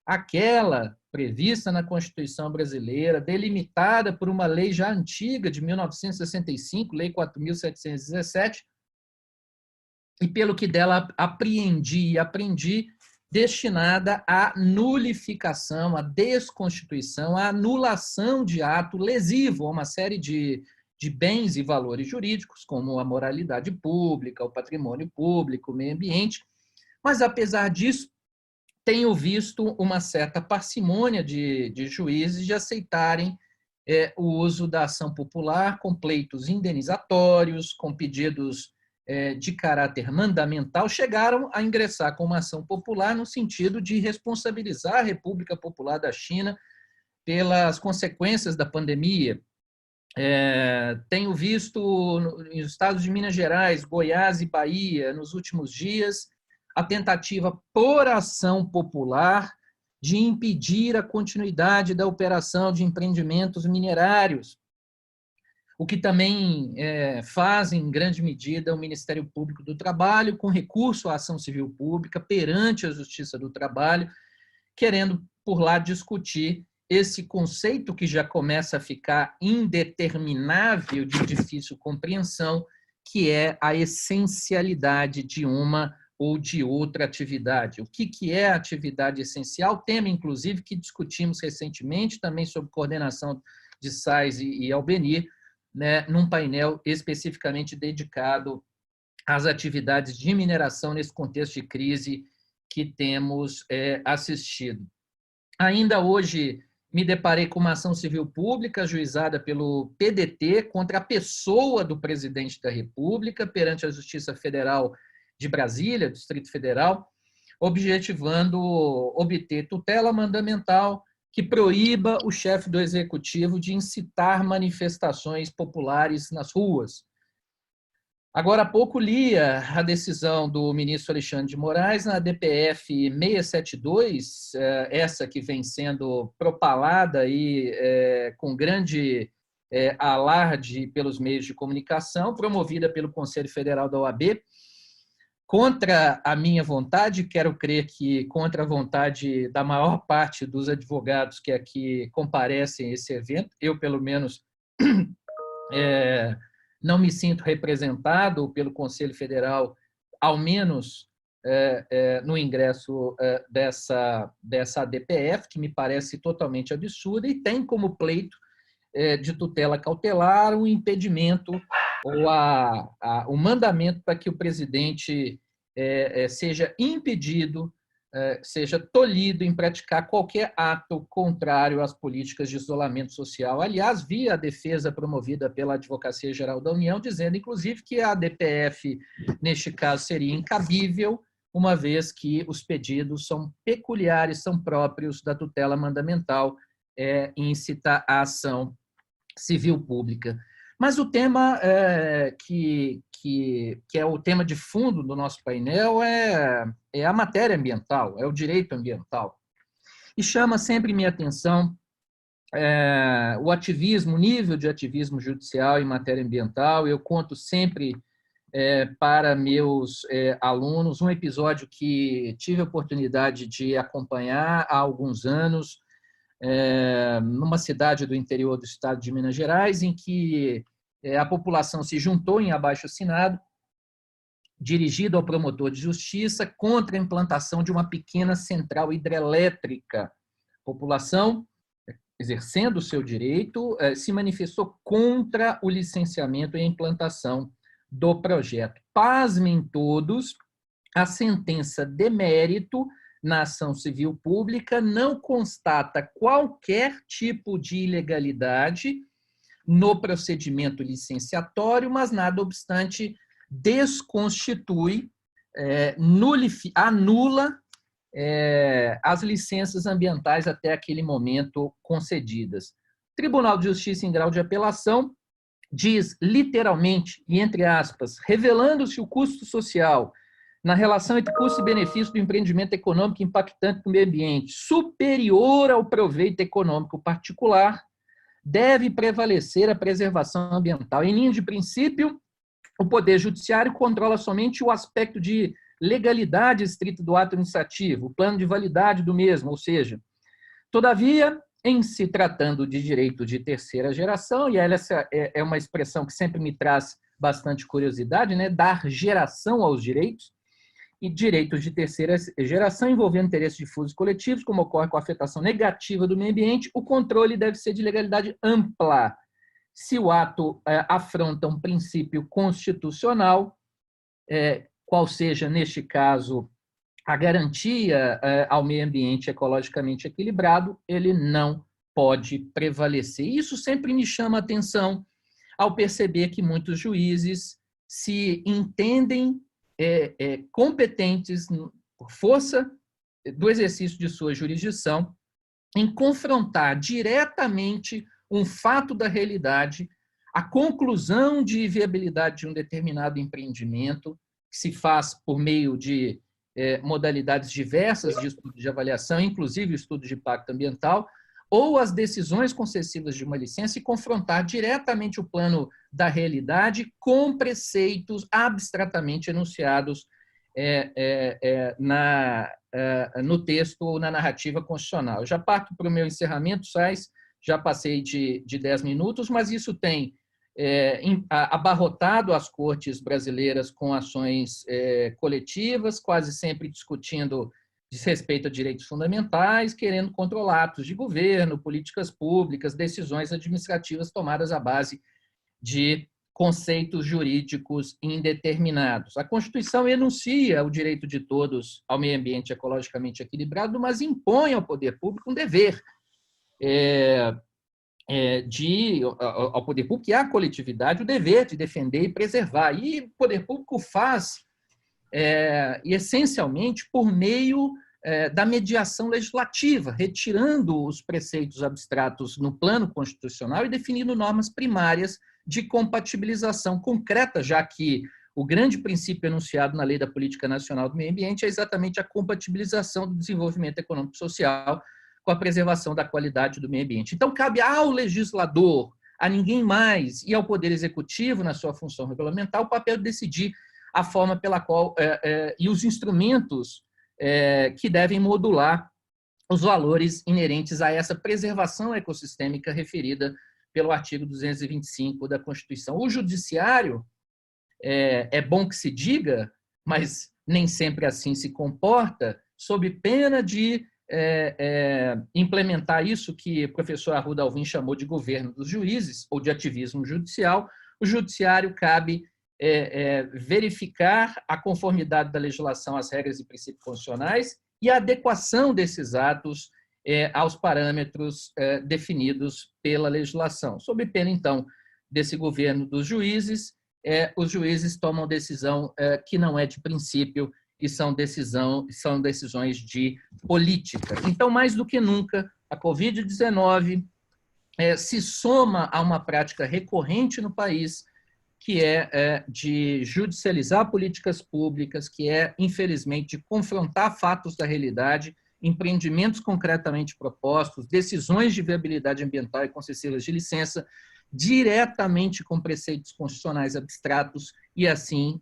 aquela prevista na Constituição brasileira, delimitada por uma lei já antiga, de 1965, Lei 4.717, e pelo que dela apreendi, destinada à nulificação, à desconstituição, à anulação de ato lesivo a uma série de bens e valores jurídicos, como a moralidade pública, o patrimônio público, o meio ambiente. Mas, apesar disso, tenho visto uma certa parcimônia de juízes de aceitarem o uso da ação popular com pleitos indenizatórios, com pedidos de caráter mandamental, chegaram a ingressar com uma ação popular no sentido de responsabilizar a República Popular da China pelas consequências da pandemia. Tenho visto nos estados de Minas Gerais, Goiás e Bahia, nos últimos dias, a tentativa por ação popular de impedir a continuidade da operação de empreendimentos minerários, o que também faz, em grande medida, o Ministério Público do Trabalho, com recurso à ação civil pública perante a Justiça do Trabalho, querendo, por lá, discutir esse conceito que já começa a ficar indeterminável, de difícil compreensão, que é a essencialidade de uma ou de outra atividade. O que é atividade essencial? Tema, inclusive, que discutimos recentemente, também sob coordenação de Sais e Albenir, né, num painel especificamente dedicado às atividades de mineração nesse contexto de crise que temos assistido. Ainda hoje me deparei com uma ação civil pública ajuizada pelo PDT contra a pessoa do presidente da República perante a Justiça Federal de Brasília, Distrito Federal, objetivando obter tutela mandamental que proíba o chefe do Executivo de incitar manifestações populares nas ruas. Agora há pouco li a decisão do ministro Alexandre de Moraes na DPF 672, essa que vem sendo propalada aí, com grande alarde pelos meios de comunicação, promovida pelo Conselho Federal da OAB, contra a minha vontade, quero crer que contra a vontade da maior parte dos advogados que aqui comparecem a esse evento. Eu, pelo menos, não me sinto representado pelo Conselho Federal, ao menos no ingresso dessa ADPF, que me parece totalmente absurda, e tem como pleito de tutela cautelar o impedimento ou o mandamento para que o presidente seja impedido, seja tolhido em praticar qualquer ato contrário às políticas de isolamento social. Aliás, vi a defesa promovida pela Advocacia Geral da União, dizendo, inclusive, que a ADPF, neste caso, seria incabível, uma vez que os pedidos são peculiares, são próprios da tutela mandamental, incita a ação civil pública. Mas o tema que é o tema de fundo do nosso painel é a matéria ambiental, é o direito ambiental. E chama sempre minha atenção o ativismo, o nível de ativismo judicial em matéria ambiental. Eu conto sempre para meus alunos um episódio que tive a oportunidade de acompanhar há alguns anos, numa cidade do interior do estado de Minas Gerais, em que a população se juntou em abaixo-assinado, dirigido ao promotor de justiça, contra a implantação de uma pequena central hidrelétrica. A população, exercendo o seu direito, se manifestou contra o licenciamento e a implantação do projeto. Pasmem todos, a sentença de mérito na ação civil pública não constata qualquer tipo de ilegalidade no procedimento licenciatório, mas, nada obstante, desconstitui, anula as licenças ambientais até aquele momento concedidas. O Tribunal de Justiça em grau de apelação diz literalmente, e entre aspas, revelando-se o custo social na relação entre custo e benefício do empreendimento econômico impactante no meio ambiente superior ao proveito econômico particular, deve prevalecer a preservação ambiental. Em linha de princípio, o Poder Judiciário controla somente o aspecto de legalidade estrita do ato administrativo, o plano de validade do mesmo, ou seja, todavia, em se tratando de direito de terceira geração, e essa é uma expressão que sempre me traz bastante curiosidade, né? Dar geração aos direitos, e direitos de terceira geração envolvendo interesses difusos e coletivos, como ocorre com a afetação negativa do meio ambiente, o controle deve ser de legalidade ampla. Se o ato afronta um princípio constitucional, qual seja, neste caso, a garantia ao meio ambiente ecologicamente equilibrado, ele não pode prevalecer. Isso sempre me chama a atenção ao perceber que muitos juízes se entendem competentes, por força do exercício de sua jurisdição, em confrontar diretamente um fato da realidade, a conclusão de viabilidade de um determinado empreendimento, que se faz por meio de modalidades diversas de estudo de avaliação, inclusive o estudo de impacto ambiental, ou as decisões concessivas de uma licença, e confrontar diretamente o plano da realidade com preceitos abstratamente enunciados no texto ou na narrativa constitucional. Eu já parto para o meu encerramento, Sais, já passei de 10 minutos, mas isso tem abarrotado as cortes brasileiras com ações coletivas, quase sempre discutindo desrespeito a direitos fundamentais, querendo controlar atos de governo, políticas públicas, decisões administrativas tomadas à base de conceitos jurídicos indeterminados. A Constituição enuncia o direito de todos ao meio ambiente ecologicamente equilibrado, mas impõe ao poder público um dever ao poder público e à coletividade o dever de defender e preservar. E o poder público faz essencialmente por meio da mediação legislativa, retirando os preceitos abstratos no plano constitucional e definindo normas primárias de compatibilização concreta, já que o grande princípio enunciado na Lei da Política Nacional do Meio Ambiente é exatamente a compatibilização do desenvolvimento econômico e social com a preservação da qualidade do meio ambiente. Então, cabe ao legislador, a ninguém mais, e ao Poder Executivo, na sua função regulamentar, o papel de decidir a forma pela qual e os instrumentos que devem modular os valores inerentes a essa preservação ecossistêmica referida pelo artigo 225 da Constituição. O Judiciário, é bom que se diga, mas nem sempre assim se comporta, sob pena de implementar isso que o professor Arruda Alvim chamou de governo dos juízes, ou de ativismo judicial. O Judiciário cabe verificar a conformidade da legislação às regras e princípios constitucionais e a adequação desses atos aos parâmetros definidos pela legislação. Sob pena, então, desse governo dos juízes, os juízes tomam decisão que não é de princípio e são decisões de política. Então, mais do que nunca, a Covid-19 se soma a uma prática recorrente no país, que é de judicializar políticas públicas, que é, infelizmente, de confrontar fatos da realidade, empreendimentos concretamente propostos, decisões de viabilidade ambiental e concessivas de licença, diretamente com preceitos constitucionais abstratos e, assim,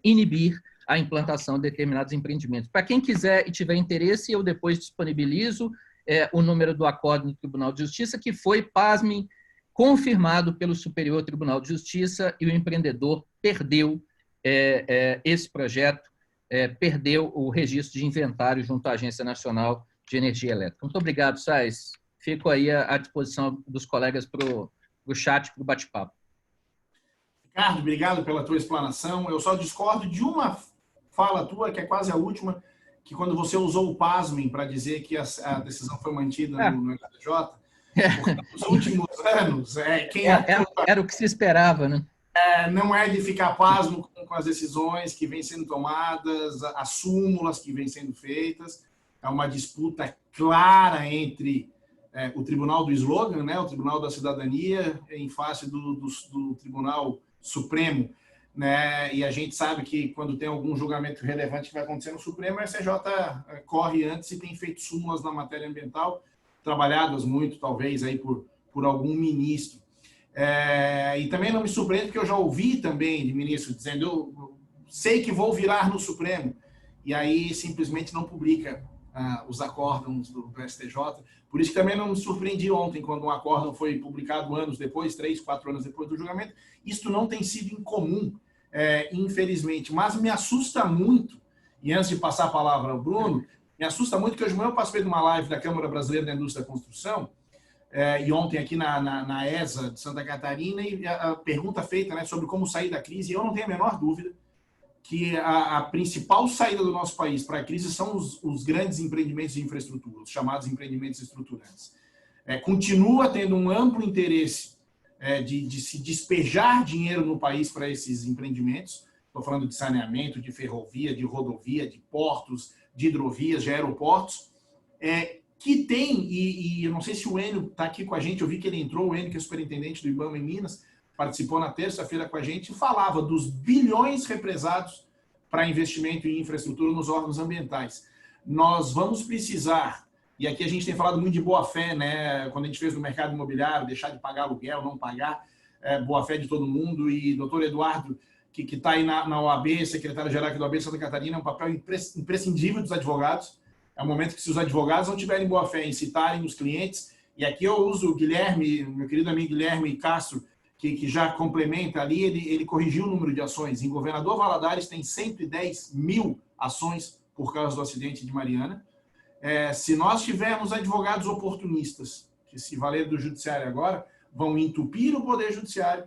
inibir a implantação de determinados empreendimentos. Para quem quiser e tiver interesse, eu depois disponibilizo o número do acordo no Tribunal de Justiça, que foi, pasmem, confirmado pelo Superior Tribunal de Justiça, e o empreendedor perdeu esse projeto, perdeu o registro de inventário junto à Agência Nacional de Energia Elétrica. Muito obrigado, Sais. Fico aí à disposição dos colegas para o chat, para o bate-papo. Ricardo, obrigado pela tua explanação. Eu só discordo de uma fala tua, que é quase a última, que quando você usou o pasmem para dizer que a decisão foi mantida no STJ, porque nos últimos anos, era o que se esperava, né? Não é de ficar pasmo com as decisões que vêm sendo tomadas, as súmulas que vêm sendo feitas. É uma disputa clara entre o Tribunal do Slogan, né, o Tribunal da Cidadania, em face do Tribunal Supremo, né? E a gente sabe que quando tem algum julgamento relevante que vai acontecer no Supremo, a STJ corre antes e tem feito súmulas na matéria ambiental, trabalhadas muito, talvez, aí por algum ministro. E também não me surpreende, porque eu já ouvi também de ministro dizendo: eu sei que vou virar no Supremo, e aí simplesmente não publica os acórdãos do STJ. Por isso que também não me surpreendi ontem, quando um acórdão foi publicado anos depois, 3, 4 anos depois do julgamento. Isto não tem sido incomum, infelizmente, mas me assusta muito, e antes de passar a palavra ao Bruno, me assusta muito que hoje de manhã eu participei de uma live da Câmara Brasileira da Indústria da Construção, e ontem aqui na ESA de Santa Catarina, e a pergunta feita, né, sobre como sair da crise, e eu não tenho a menor dúvida que a principal saída do nosso país para a crise são os grandes empreendimentos de infraestrutura, os chamados empreendimentos estruturantes. Continua tendo um amplo interesse de se despejar dinheiro no país para esses empreendimentos. Estou falando de saneamento, de ferrovia, de rodovia, de portos, de hidrovias, de aeroportos, que tem, e eu não sei se o Enio está aqui com a gente, eu vi que ele entrou, o Enio, que é superintendente do IBAMA em Minas, participou na terça-feira com a gente e falava dos bilhões represados para investimento em infraestrutura nos órgãos ambientais. Nós vamos precisar, e aqui a gente tem falado muito de boa-fé, né? Quando a gente fez no mercado imobiliário, deixar de pagar aluguel, não pagar, boa-fé de todo mundo, e doutor Eduardo, que está aí na OAB, secretário-geral aqui da OAB de Santa Catarina, é um papel imprescindível dos advogados. É um momento que, se os advogados não tiverem boa-fé em citarem os clientes, e aqui eu uso o Guilherme, meu querido amigo Guilherme Castro, que já complementa ali, ele corrigiu o número de ações. Em Governador Valadares tem 110 mil ações por causa do acidente de Mariana. Se nós tivermos advogados oportunistas, que se valer do judiciário agora, vão entupir o Poder Judiciário,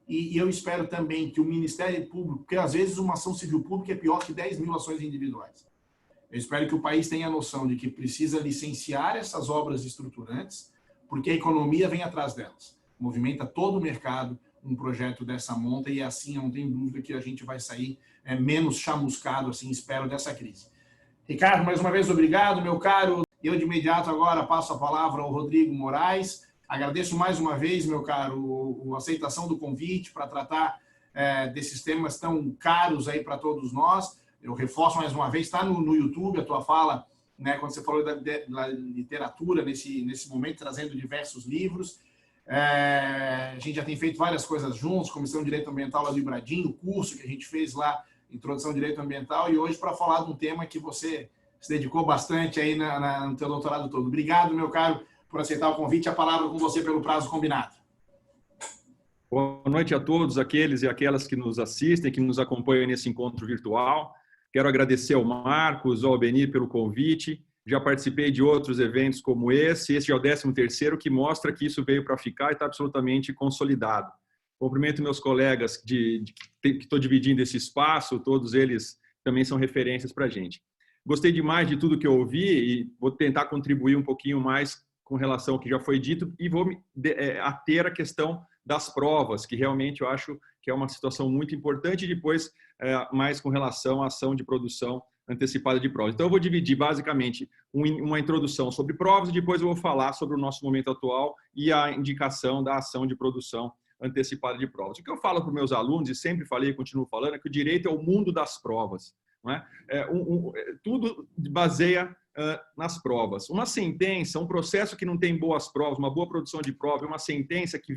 e eu espero também que o Ministério Público, porque às vezes uma ação civil pública é pior que 10 mil ações individuais. Eu espero que o país tenha a noção de que precisa licenciar essas obras estruturantes, porque a economia vem atrás delas. Movimenta todo o mercado um projeto dessa monta, e assim eu não tenho dúvida que a gente vai sair menos chamuscado, assim, espero, dessa crise. Ricardo, mais uma vez, obrigado, meu caro. Eu, de imediato, agora passo a palavra ao Rodrigo Moraes. Agradeço mais uma vez, meu caro, a aceitação do convite para tratar desses temas tão caros aí para todos nós. Eu reforço mais uma vez, está no YouTube a tua fala, né, quando você falou da literatura nesse momento, trazendo diversos livros. A gente já tem feito várias coisas juntos, Comissão de Direito Ambiental lá do Ibradim, o curso que a gente fez lá, Introdução ao Direito Ambiental, e hoje para falar de um tema que você se dedicou bastante aí no teu doutorado todo. Obrigado, meu caro, por aceitar o convite. A palavra com você pelo prazo combinado. Boa noite a todos aqueles e aquelas que nos assistem, que nos acompanham nesse encontro virtual. Quero agradecer ao Marcos, ao Benir pelo convite. Já participei de outros eventos como esse. Esse é o 13º, que mostra que isso veio para ficar e está absolutamente consolidado. Cumprimento meus colegas que estou dividindo esse espaço, todos eles também são referências para a gente. Gostei demais de tudo que eu ouvi e vou tentar contribuir um pouquinho mais com relação ao que já foi dito e vou me ater à questão das provas, que realmente eu acho que é uma situação muito importante, e depois mais com relação à ação de produção antecipada de provas. Então, eu vou dividir basicamente uma introdução sobre provas e depois eu vou falar sobre o nosso momento atual e a indicação da ação de produção antecipada de provas. O que eu falo para os meus alunos, e sempre falei e continuo falando, é que o direito é o mundo das provas. Não é? Tudo baseia nas provas. Uma sentença, um processo que não tem boas provas, uma boa produção de prova, uma sentença que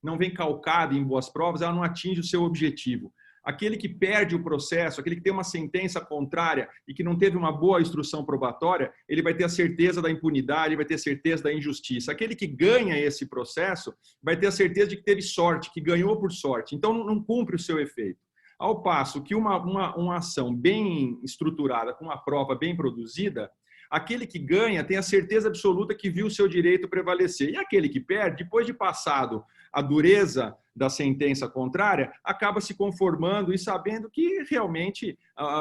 não vem calcada em boas provas, ela não atinge o seu objetivo. Aquele que perde o processo, aquele que tem uma sentença contrária e que não teve uma boa instrução probatória, ele vai ter a certeza da impunidade, vai ter a certeza da injustiça. Aquele que ganha esse processo vai ter a certeza de que teve sorte, que ganhou por sorte. Então, não cumpre o seu efeito. Ao passo que uma ação bem estruturada, com uma prova bem produzida, aquele que ganha tem a certeza absoluta que viu o seu direito prevalecer. E aquele que perde, depois de passado a dureza da sentença contrária, acaba se conformando e sabendo que realmente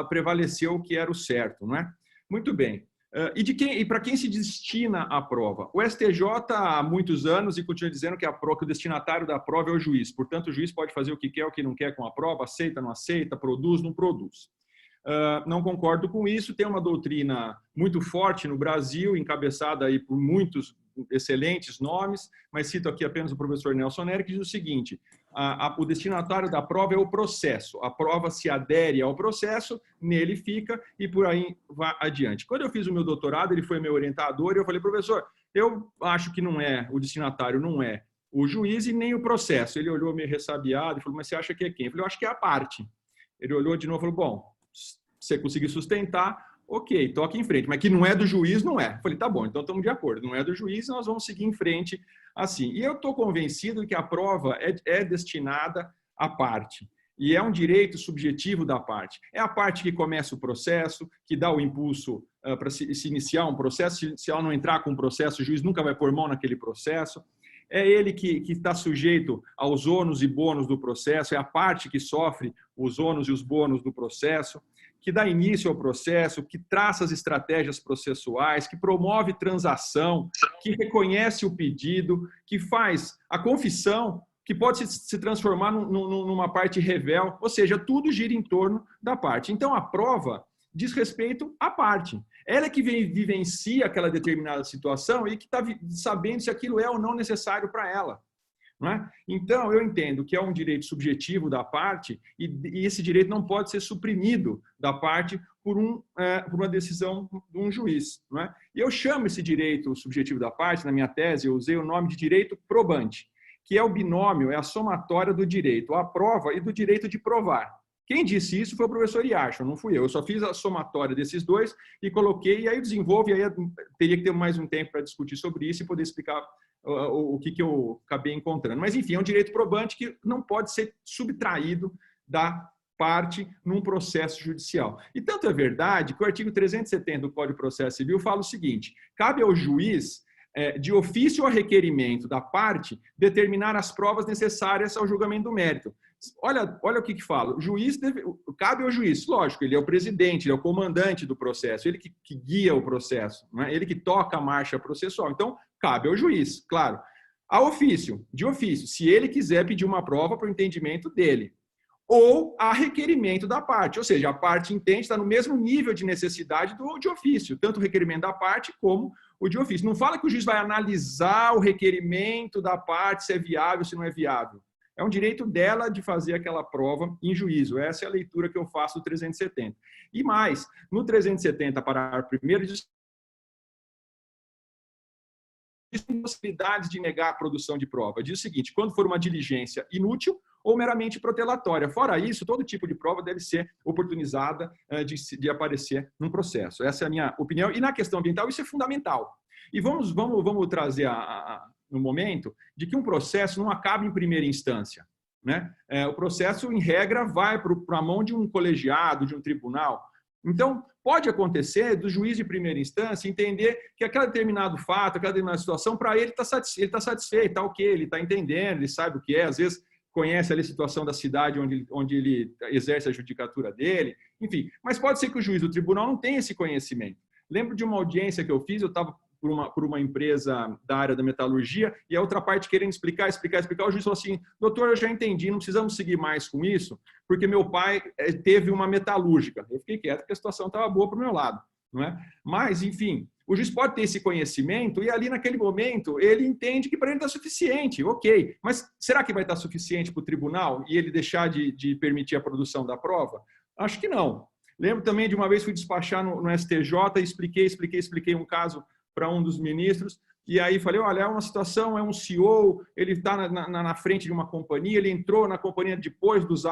prevaleceu o que era o certo, não é? Muito bem. E para quem se destina a prova? O STJ há muitos anos e continua dizendo que o destinatário da prova é o juiz. Portanto, o juiz pode fazer o que quer, o que não quer com a prova, aceita, não aceita, produz, não produz. Não concordo com isso. Tem uma doutrina muito forte no Brasil, encabeçada aí por muitos excelentes nomes, mas cito aqui apenas o professor Nelson Nery, que diz o seguinte: o destinatário da prova é o processo. A prova se adere ao processo, nele fica e por aí vai adiante. Quando eu fiz o meu doutorado, ele foi meu orientador e eu falei: professor, eu acho que o destinatário não é o juiz e nem o processo. Ele olhou meio ressabiado e falou: mas você acha que é quem? Eu falei: eu acho que é a parte. Ele olhou de novo e falou: bom, se você conseguir sustentar, ok, toque em frente, mas que não é do juiz, não é. Eu falei: tá bom, então estamos de acordo, não é do juiz, nós vamos seguir em frente assim. E eu estou convencido que a prova é destinada à parte, e é um direito subjetivo da parte. É a parte que começa o processo, que dá o impulso para se iniciar um processo. Se ela não entrar com o processo, o juiz nunca vai pôr mão naquele processo. É ele que está sujeito aos ônus e bônus do processo, é a parte que sofre os ônus e os bônus do processo, que dá início ao processo, que traça as estratégias processuais, que promove transação, que reconhece o pedido, que faz a confissão, que pode se transformar numa parte revel, ou seja, tudo gira em torno da parte. Então, a prova diz respeito à parte. Ela é que vivencia aquela determinada situação e que está sabendo se aquilo é ou não necessário para ela. Não é? Então, eu entendo que é um direito subjetivo da parte e esse direito não pode ser suprimido da parte por uma decisão de um juiz. Não é? E eu chamo esse direito subjetivo da parte, na minha tese, eu usei o nome de direito probante, que é o binômio, é a somatória do direito à prova e do direito de provar. Quem disse isso foi o professor Yarshon, não fui eu. Eu só fiz a somatória desses dois e coloquei, e aí eu desenvolvo, e aí teria que ter mais um tempo para discutir sobre isso e poder explicar o que eu acabei encontrando. Mas, enfim, é um direito probante que não pode ser subtraído da parte num processo judicial. E tanto é verdade que o artigo 370 do Código de Processo Civil fala o seguinte: cabe ao juiz, de ofício ou a requerimento da parte, determinar as provas necessárias ao julgamento do mérito. Olha o que fala. O juiz cabe ao juiz, lógico, ele é o presidente, ele é o comandante do processo, ele que guia o processo, não é? Ele que toca a marcha processual. Então, cabe ao juiz, claro. De ofício, se ele quiser pedir uma prova para o entendimento dele. Ou a requerimento da parte, ou seja, a parte entende, está no mesmo nível de necessidade de ofício, tanto o requerimento da parte como o de ofício. Não fala que o juiz vai analisar o requerimento da parte, se é viável, se não é viável. É um direito dela de fazer aquela prova em juízo. Essa é a leitura que eu faço do 370. E mais, no 370, parágrafo 1º, diz possibilidades de negar a produção de prova. Diz o seguinte: quando for uma diligência inútil ou meramente protelatória. Fora isso, todo tipo de prova deve ser oportunizada de aparecer num processo. Essa é a minha opinião. E na questão ambiental, isso é fundamental. E vamos trazer no momento de que um processo não acaba em primeira instância, né? O processo, em regra, vai para a mão de um colegiado, de um tribunal. Então, pode acontecer do juiz de primeira instância entender que aquele determinado fato, aquela determinada situação, para ele está satisfeito, está ok, ele está entendendo, ele sabe o que é, às vezes conhece ali a situação da cidade onde ele exerce a judicatura dele, enfim. Mas pode ser que o juiz do tribunal não tenha esse conhecimento. Lembro de uma audiência que eu fiz, eu estava por uma empresa da área da metalurgia, e a outra parte querendo explicar, o juiz falou assim: doutor, eu já entendi, não precisamos seguir mais com isso, porque meu pai teve uma metalúrgica. Eu fiquei quieto, porque a situação estava boa para o meu lado, não é? Mas, enfim, o juiz pode ter esse conhecimento e ali naquele momento ele entende que para ele está suficiente, ok. Mas será que vai estar suficiente para o tribunal e ele deixar de permitir a produção da prova? Acho que não. Lembro também de uma vez fui despachar no STJ e expliquei um caso para um dos ministros, e aí falei: olha, é uma situação, é um CEO, ele está na frente de uma companhia, ele entrou na companhia depois dos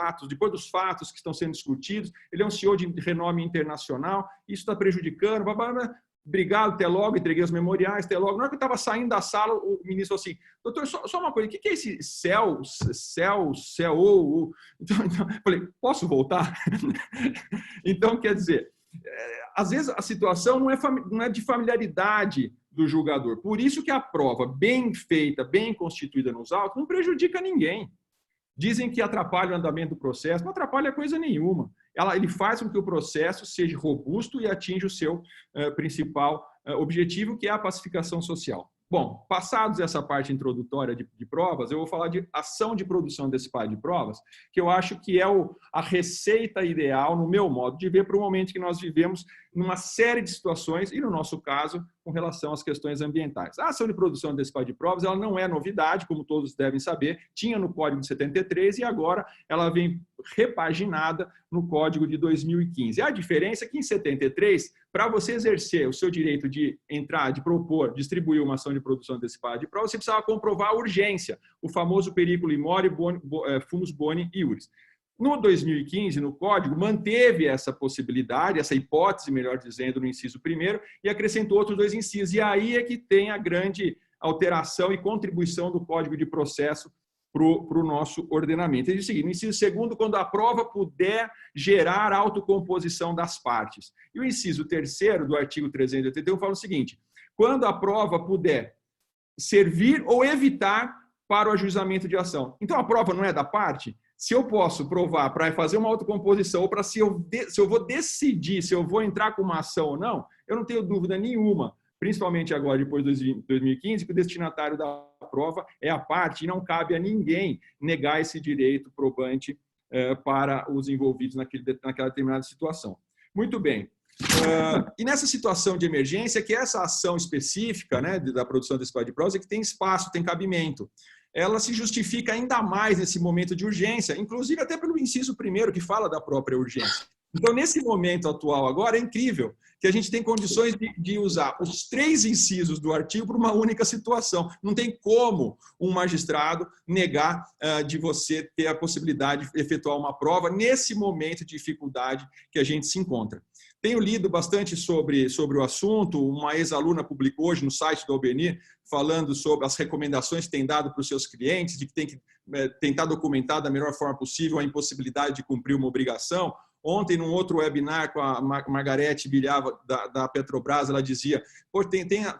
fatos que estão sendo discutidos, ele é um CEO de renome internacional, isso está prejudicando, blá, blá, blá. Obrigado, até logo, entreguei os memoriais, até logo. Na hora que eu estava saindo da sala, o ministro falou assim: doutor, só uma coisa, o que é esse CEO? Então, eu falei: posso voltar? Então, quer dizer, às vezes a situação não é de familiaridade do julgador. Por isso que a prova bem feita, bem constituída nos autos, não prejudica ninguém. Dizem que atrapalha o andamento do processo, não atrapalha coisa nenhuma. Ele faz com que o processo seja robusto e atinja o seu principal objetivo, que é a pacificação social. Bom, passados essa parte introdutória de provas, eu vou falar de ação de produção antecipada de provas, que eu acho que é a receita ideal, no meu modo de ver, para o momento que nós vivemos numa série de situações, e no nosso caso, com relação às questões ambientais. A ação de produção antecipada de provas, ela não é novidade, como todos devem saber, tinha no Código de 73 e agora ela vem repaginada no Código de 2015. A diferença é que em 73, para você exercer o seu direito de entrar, de propor, distribuir uma ação de produção antecipada de provas, você precisava comprovar a urgência, o famoso periculum in mori, fumus boni iuris. No 2015, no Código, manteve essa possibilidade, essa hipótese, melhor dizendo, no inciso 1º, e acrescentou outros 2 incisos. E aí é que tem a grande alteração e contribuição do Código de Processo para o nosso ordenamento. Ele diz o seguinte: no inciso 2º, quando a prova puder gerar autocomposição das partes. E o inciso 3º do artigo 381 fala o seguinte: quando a prova puder servir ou evitar para o ajuizamento de ação. Então, a prova não é da parte? Se eu posso provar para fazer uma autocomposição ou para se eu vou decidir se eu vou entrar com uma ação ou não, eu não tenho dúvida nenhuma, principalmente agora, depois de 2015, que o destinatário da prova é a parte e não cabe a ninguém negar esse direito probante para os envolvidos naquela determinada situação. Muito bem. E nessa situação de emergência, que essa ação específica, né, da produção antecipada de provas é que tem espaço, tem cabimento. Ela se justifica ainda mais nesse momento de urgência, inclusive até pelo inciso 1º, que fala da própria urgência. Então, nesse momento atual agora, é incrível que a gente tem condições de usar os 3 incisos do artigo para uma única situação. Não tem como um magistrado negar de você ter a possibilidade de efetuar uma prova nesse momento de dificuldade que a gente se encontra. Tenho lido bastante sobre o assunto. Uma ex-aluna publicou hoje no site do Albenir, falando sobre as recomendações que tem dado para os seus clientes, de que tem que tentar documentar da melhor forma possível a impossibilidade de cumprir uma obrigação. Ontem, num outro webinar com a Margarete Bilhava, da Petrobras, ela dizia: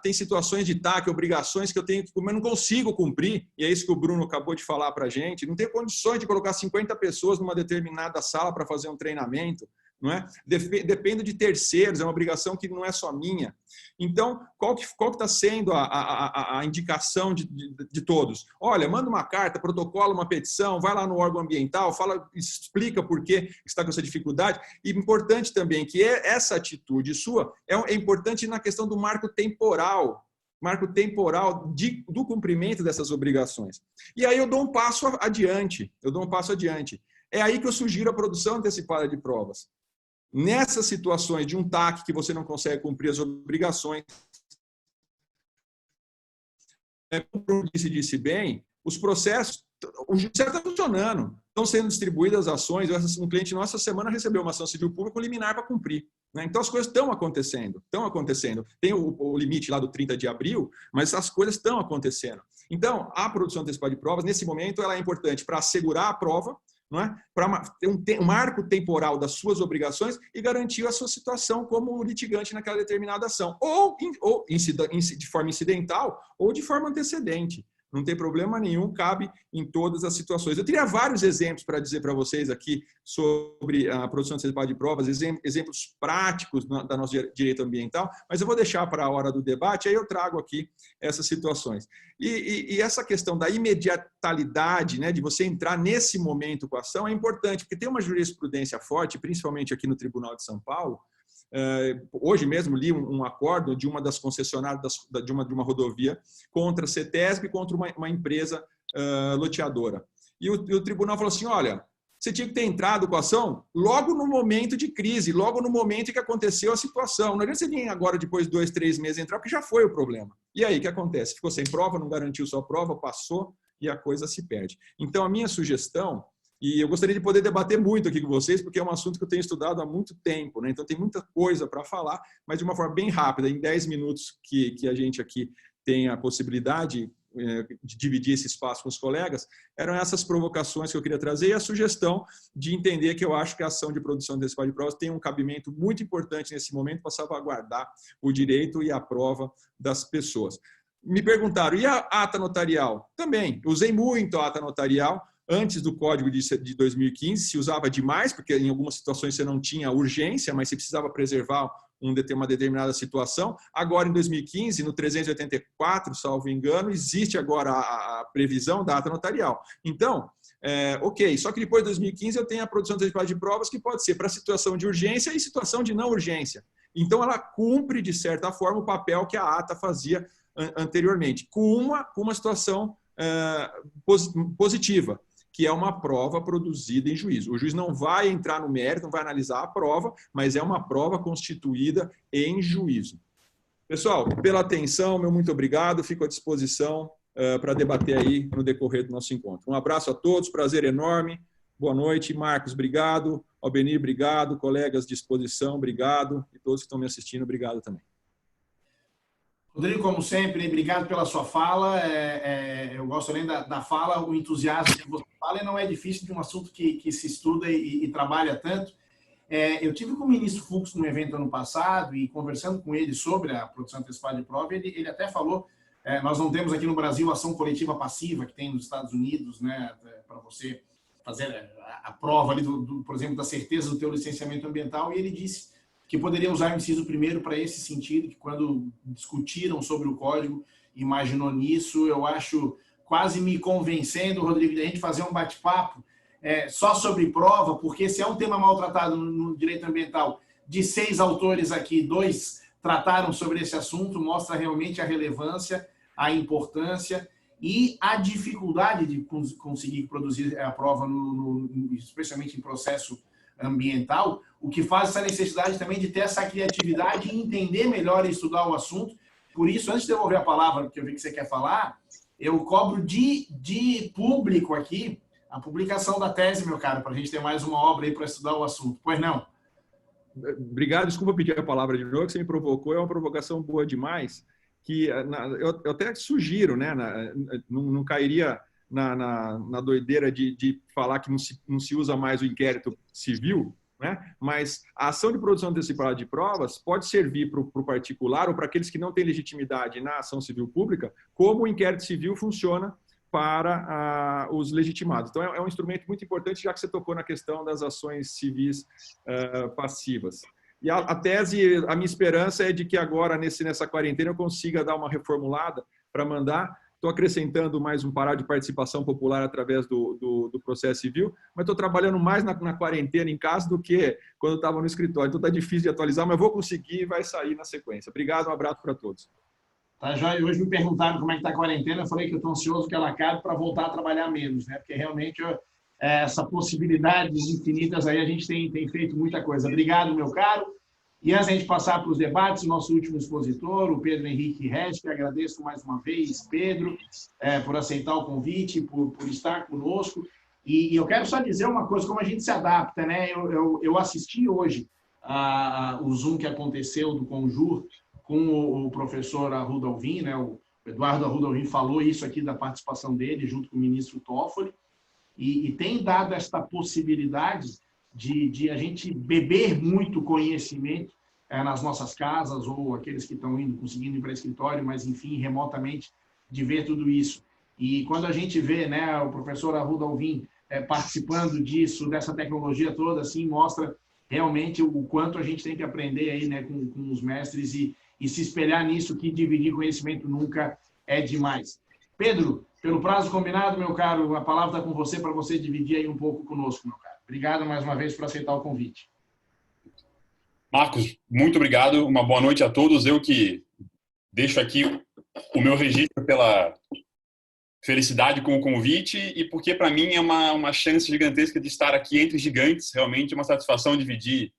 tem situações de TAC, obrigações que eu tenho que cumprir, mas não consigo cumprir, e é isso que o Bruno acabou de falar para a gente. Não tenho condições de colocar 50 pessoas numa determinada sala para fazer um treinamento. Não é? Dependo de terceiros, é uma obrigação que não é só minha. Então, qual que está sendo a indicação de todos? Olha, manda uma carta, protocola uma petição, vai lá no órgão ambiental, explica por que está com essa dificuldade. E importante também que essa atitude sua é importante na questão do marco temporal. marco temporal do cumprimento dessas obrigações. E aí eu dou um passo adiante, É aí que eu sugiro a produção antecipada de provas. Nessas situações de um TAC que você não consegue cumprir as obrigações, como o disse bem, os processos, o judiciário está funcionando, estão sendo distribuídas as ações. Um cliente nosso, essa semana, recebeu uma ação civil pública com liminar para cumprir. Então, as coisas estão acontecendo. Tem o limite lá do 30 de abril, mas as coisas estão acontecendo. Então, a produção antecipada de provas, nesse momento, ela é importante para assegurar a prova, não é? Para ter um marco temporal das suas obrigações e garantir a sua situação como litigante naquela determinada ação, ou de forma incidental ou de forma antecedente. Não tem problema nenhum, cabe em todas as situações. Eu teria vários exemplos para dizer para vocês aqui sobre a produção antecipada de provas, exemplos práticos da nosso direito ambiental, mas eu vou deixar para a hora do debate, aí eu trago aqui essas situações. E essa questão da imediatalidade, né, de você entrar nesse momento com a ação, é importante, porque tem uma jurisprudência forte, principalmente aqui no Tribunal de São Paulo. Hoje mesmo li um acordo de uma das concessionárias de uma rodovia contra a CETESB, contra uma empresa loteadora. E o tribunal falou assim, olha, você tinha que ter entrado com a ação logo no momento de crise, logo no momento em que aconteceu a situação. Não adianta você vir agora, depois de 2, 3 meses, entrar, porque já foi o problema. E aí, o que acontece? Ficou sem prova, não garantiu sua prova, passou e a coisa se perde. Então, a minha sugestão, e eu gostaria de poder debater muito aqui com vocês, porque é um assunto que eu tenho estudado há muito tempo, né? Então tem muita coisa para falar, mas de uma forma bem rápida, em 10 minutos que a gente aqui tem a possibilidade de dividir esse espaço com os colegas, eram essas provocações que eu queria trazer e a sugestão de entender que eu acho que a ação de produção antecipada de provas tem um cabimento muito importante nesse momento para salvaguardar o direito e a prova das pessoas. Me perguntaram, e a ata notarial? Também, usei muito a ata notarial. Antes do Código de 2015, se usava demais, porque em algumas situações você não tinha urgência, mas você precisava preservar uma determinada situação. Agora, em 2015, no 384, salvo engano, existe agora a previsão da ata notarial. Então, ok, só que depois de 2015 eu tenho a produção antecipada de provas que pode ser para situação de urgência e situação de não urgência. Então, ela cumpre, de certa forma, o papel que a ata fazia anteriormente, com uma situação positiva, que é uma prova produzida em juízo. O juiz não vai entrar no mérito, não vai analisar a prova, mas é uma prova constituída em juízo. Pessoal, pela atenção, meu muito obrigado, fico à disposição para debater aí no decorrer do nosso encontro. Um abraço a todos, prazer enorme, boa noite. Marcos, obrigado. Albeni, obrigado. Colegas de exposição, obrigado. E todos que estão me assistindo, obrigado também. Rodrigo, como sempre, obrigado pela sua fala. Eu gosto além da fala, o entusiasmo que você fala, e não é difícil de um assunto que se estuda e trabalha tanto. Eu tive com o ministro Fux num evento ano passado e conversando com ele sobre a produção antecipada de prova, ele até falou, nós não temos aqui no Brasil ação coletiva passiva que tem nos Estados Unidos, né, para você fazer a prova ali, por exemplo, da certeza do teu licenciamento ambiental, e ele disse que poderia usar o inciso 1º para esse sentido, que quando discutiram sobre o código, imaginou nisso. Eu acho quase me convencendo, Rodrigo, de a gente fazer um bate-papo só sobre prova, porque se é um tema maltratado no direito ambiental, de 6 autores aqui, 2 trataram sobre esse assunto, mostra realmente a relevância, a importância e a dificuldade de conseguir produzir a prova, especialmente em processo ambiental, o que faz essa necessidade também de ter essa criatividade e entender melhor e estudar o assunto. Por isso, antes de devolver a palavra, porque eu vi que você quer falar, eu cobro de público aqui a publicação da tese, meu caro, para a gente ter mais uma obra aí para estudar o assunto. Pois não? Obrigado, desculpa pedir a palavra de novo, que você me provocou, é uma provocação boa demais, que eu até sugiro, né, não cairia na doideira de falar que não se usa mais o inquérito civil, né? Mas a ação de produção antecipada de provas pode servir para o particular ou para aqueles que não têm legitimidade na ação civil pública, como o inquérito civil funciona para os legitimados. Então, é um instrumento muito importante, já que você tocou na questão das ações civis passivas. E a tese, a minha esperança é de que agora, nessa quarentena, eu consiga dar uma reformulada para mandar. Estou acrescentando mais um parágrafo de participação popular através do processo civil, mas estou trabalhando mais na quarentena em casa do que quando estava no escritório. Então está difícil de atualizar, mas vou conseguir e vai sair na sequência. Obrigado, um abraço para todos. Tá, joia? Hoje me perguntaram como é que está a quarentena, eu falei que eu estou ansioso que ela acabe para voltar a trabalhar menos, né? Porque realmente essa possibilidades infinitas aí a gente tem feito muita coisa. Obrigado, meu caro. E antes de a gente passar para os debates, o nosso último expositor, o Pedro Henrique Resch, agradeço mais uma vez, Pedro, por aceitar o convite, por estar conosco. E eu quero só dizer uma coisa, como a gente se adapta, né? Eu assisti hoje o Zoom que aconteceu do Conjur com o professor Arruda Alvim, né? O Eduardo Arruda Alvim falou isso aqui da participação dele, junto com o ministro Toffoli, e tem dado esta possibilidade de a gente beber muito conhecimento nas nossas casas, ou aqueles que estão conseguindo ir para escritório, mas, enfim, remotamente, de ver tudo isso. E quando a gente vê, né, o professor Arruda Alvim participando disso, dessa tecnologia toda, assim, mostra realmente o quanto a gente tem que aprender aí, né, com os mestres e se espelhar nisso, que dividir conhecimento nunca é demais. Pedro, pelo prazo combinado, meu caro, a palavra está com você para você dividir aí um pouco conosco, meu caro. Obrigado mais uma vez por aceitar o convite. Marcos, muito obrigado. Uma boa noite a todos. Eu que deixo aqui o meu registro pela felicidade com o convite e porque, para mim, é uma chance gigantesca de estar aqui entre gigantes. Realmente é uma satisfação dividir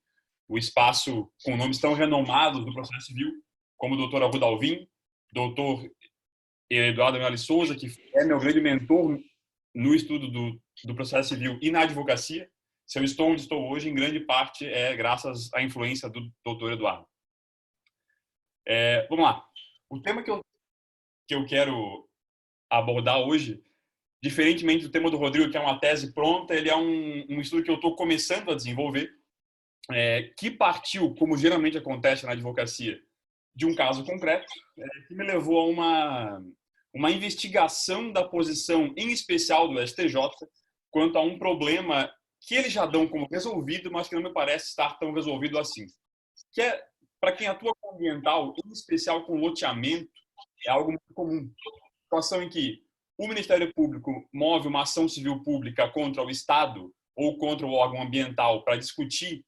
o espaço com nomes tão renomados do processo civil, como o doutor Arruda Alvim, doutor Eduardo Melo Souza, que é meu grande mentor no estudo do processo civil e na advocacia. Se eu estou onde estou hoje, em grande parte é graças à influência do doutor Eduardo. Vamos lá. O tema que eu quero abordar hoje, diferentemente do tema do Rodrigo, que é uma tese pronta, ele é um estudo que eu estou começando a desenvolver, que partiu, como geralmente acontece na advocacia, de um caso concreto, que me levou a uma investigação da posição, em especial do STJ, quanto a um problema que eles já dão como resolvido, mas que não me parece estar tão resolvido assim. Que é, para quem atua com ambiental, em especial com loteamento, é algo muito comum. Situação em que o Ministério Público move uma ação civil pública contra o Estado ou contra o órgão ambiental para discutir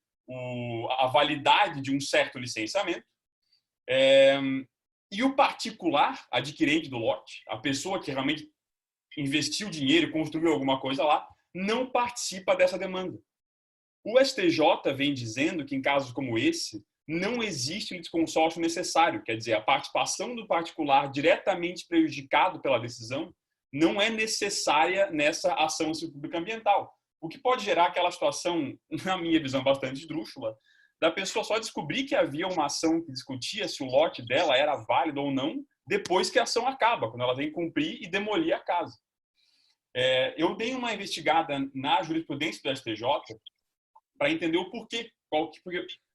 a validade de um certo licenciamento. E o particular adquirente do lote, a pessoa que realmente investiu dinheiro e construiu alguma coisa lá, não participa dessa demanda. O STJ vem dizendo que, em casos como esse, não existe litisconsórcio necessário, quer dizer, a participação do particular diretamente prejudicado pela decisão não é necessária nessa ação civil pública ambiental, o que pode gerar aquela situação, na minha visão, bastante esdrúxula, da pessoa só descobrir que havia uma ação que discutia se o lote dela era válido ou não, depois que a ação acaba, quando ela vem cumprir e demolir a casa. Eu dei uma investigada na jurisprudência do STJ para entender o porquê. Porque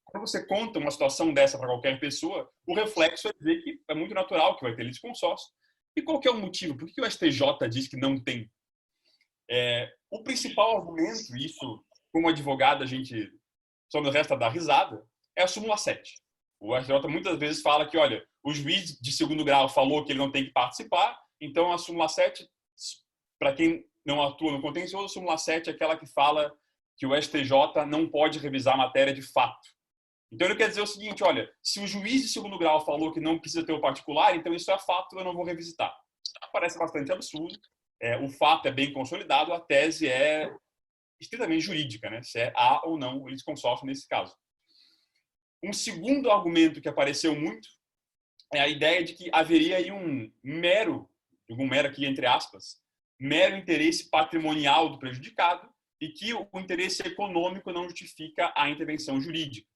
quando você conta uma situação dessa para qualquer pessoa, o reflexo é dizer que é muito natural que vai ter litisconsórcio. E qual que é o motivo? Por que o STJ diz que não tem? O principal argumento, isso, como advogado, a gente só me resta dar risada, é a súmula 7. O STJ muitas vezes fala que, olha, o juiz de segundo grau falou que ele não tem que participar, então a súmula 7, para quem não atua no contencioso, a súmula 7 é aquela que fala que o STJ não pode revisar a matéria de fato. Então ele quer dizer o seguinte, olha, se o juiz de segundo grau falou que não precisa ter o particular, então isso é fato, eu não vou revisitar. Parece bastante absurdo, o fato é bem consolidado, a tese é estritamente jurídica, né? Se há ou não o litisconsórcio nesse caso. Um segundo argumento que apareceu muito é a ideia de que haveria aí um mero aqui entre aspas, mero interesse patrimonial do prejudicado e que o interesse econômico não justifica a intervenção jurídica.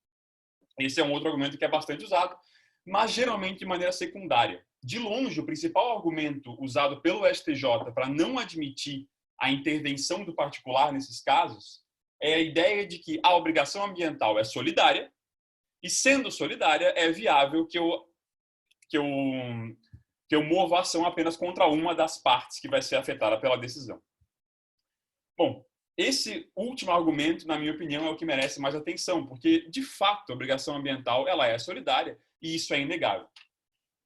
Esse é um outro argumento que é bastante usado, mas geralmente de maneira secundária. De longe, o principal argumento usado pelo STJ para não admitir a intervenção do particular nesses casos é a ideia de que a obrigação ambiental é solidária e, sendo solidária, é viável que eu mova a ação apenas contra uma das partes que vai ser afetada pela decisão. Bom, esse último argumento, na minha opinião, é o que merece mais atenção, porque, de fato, a obrigação ambiental ela é solidária e isso é inegável.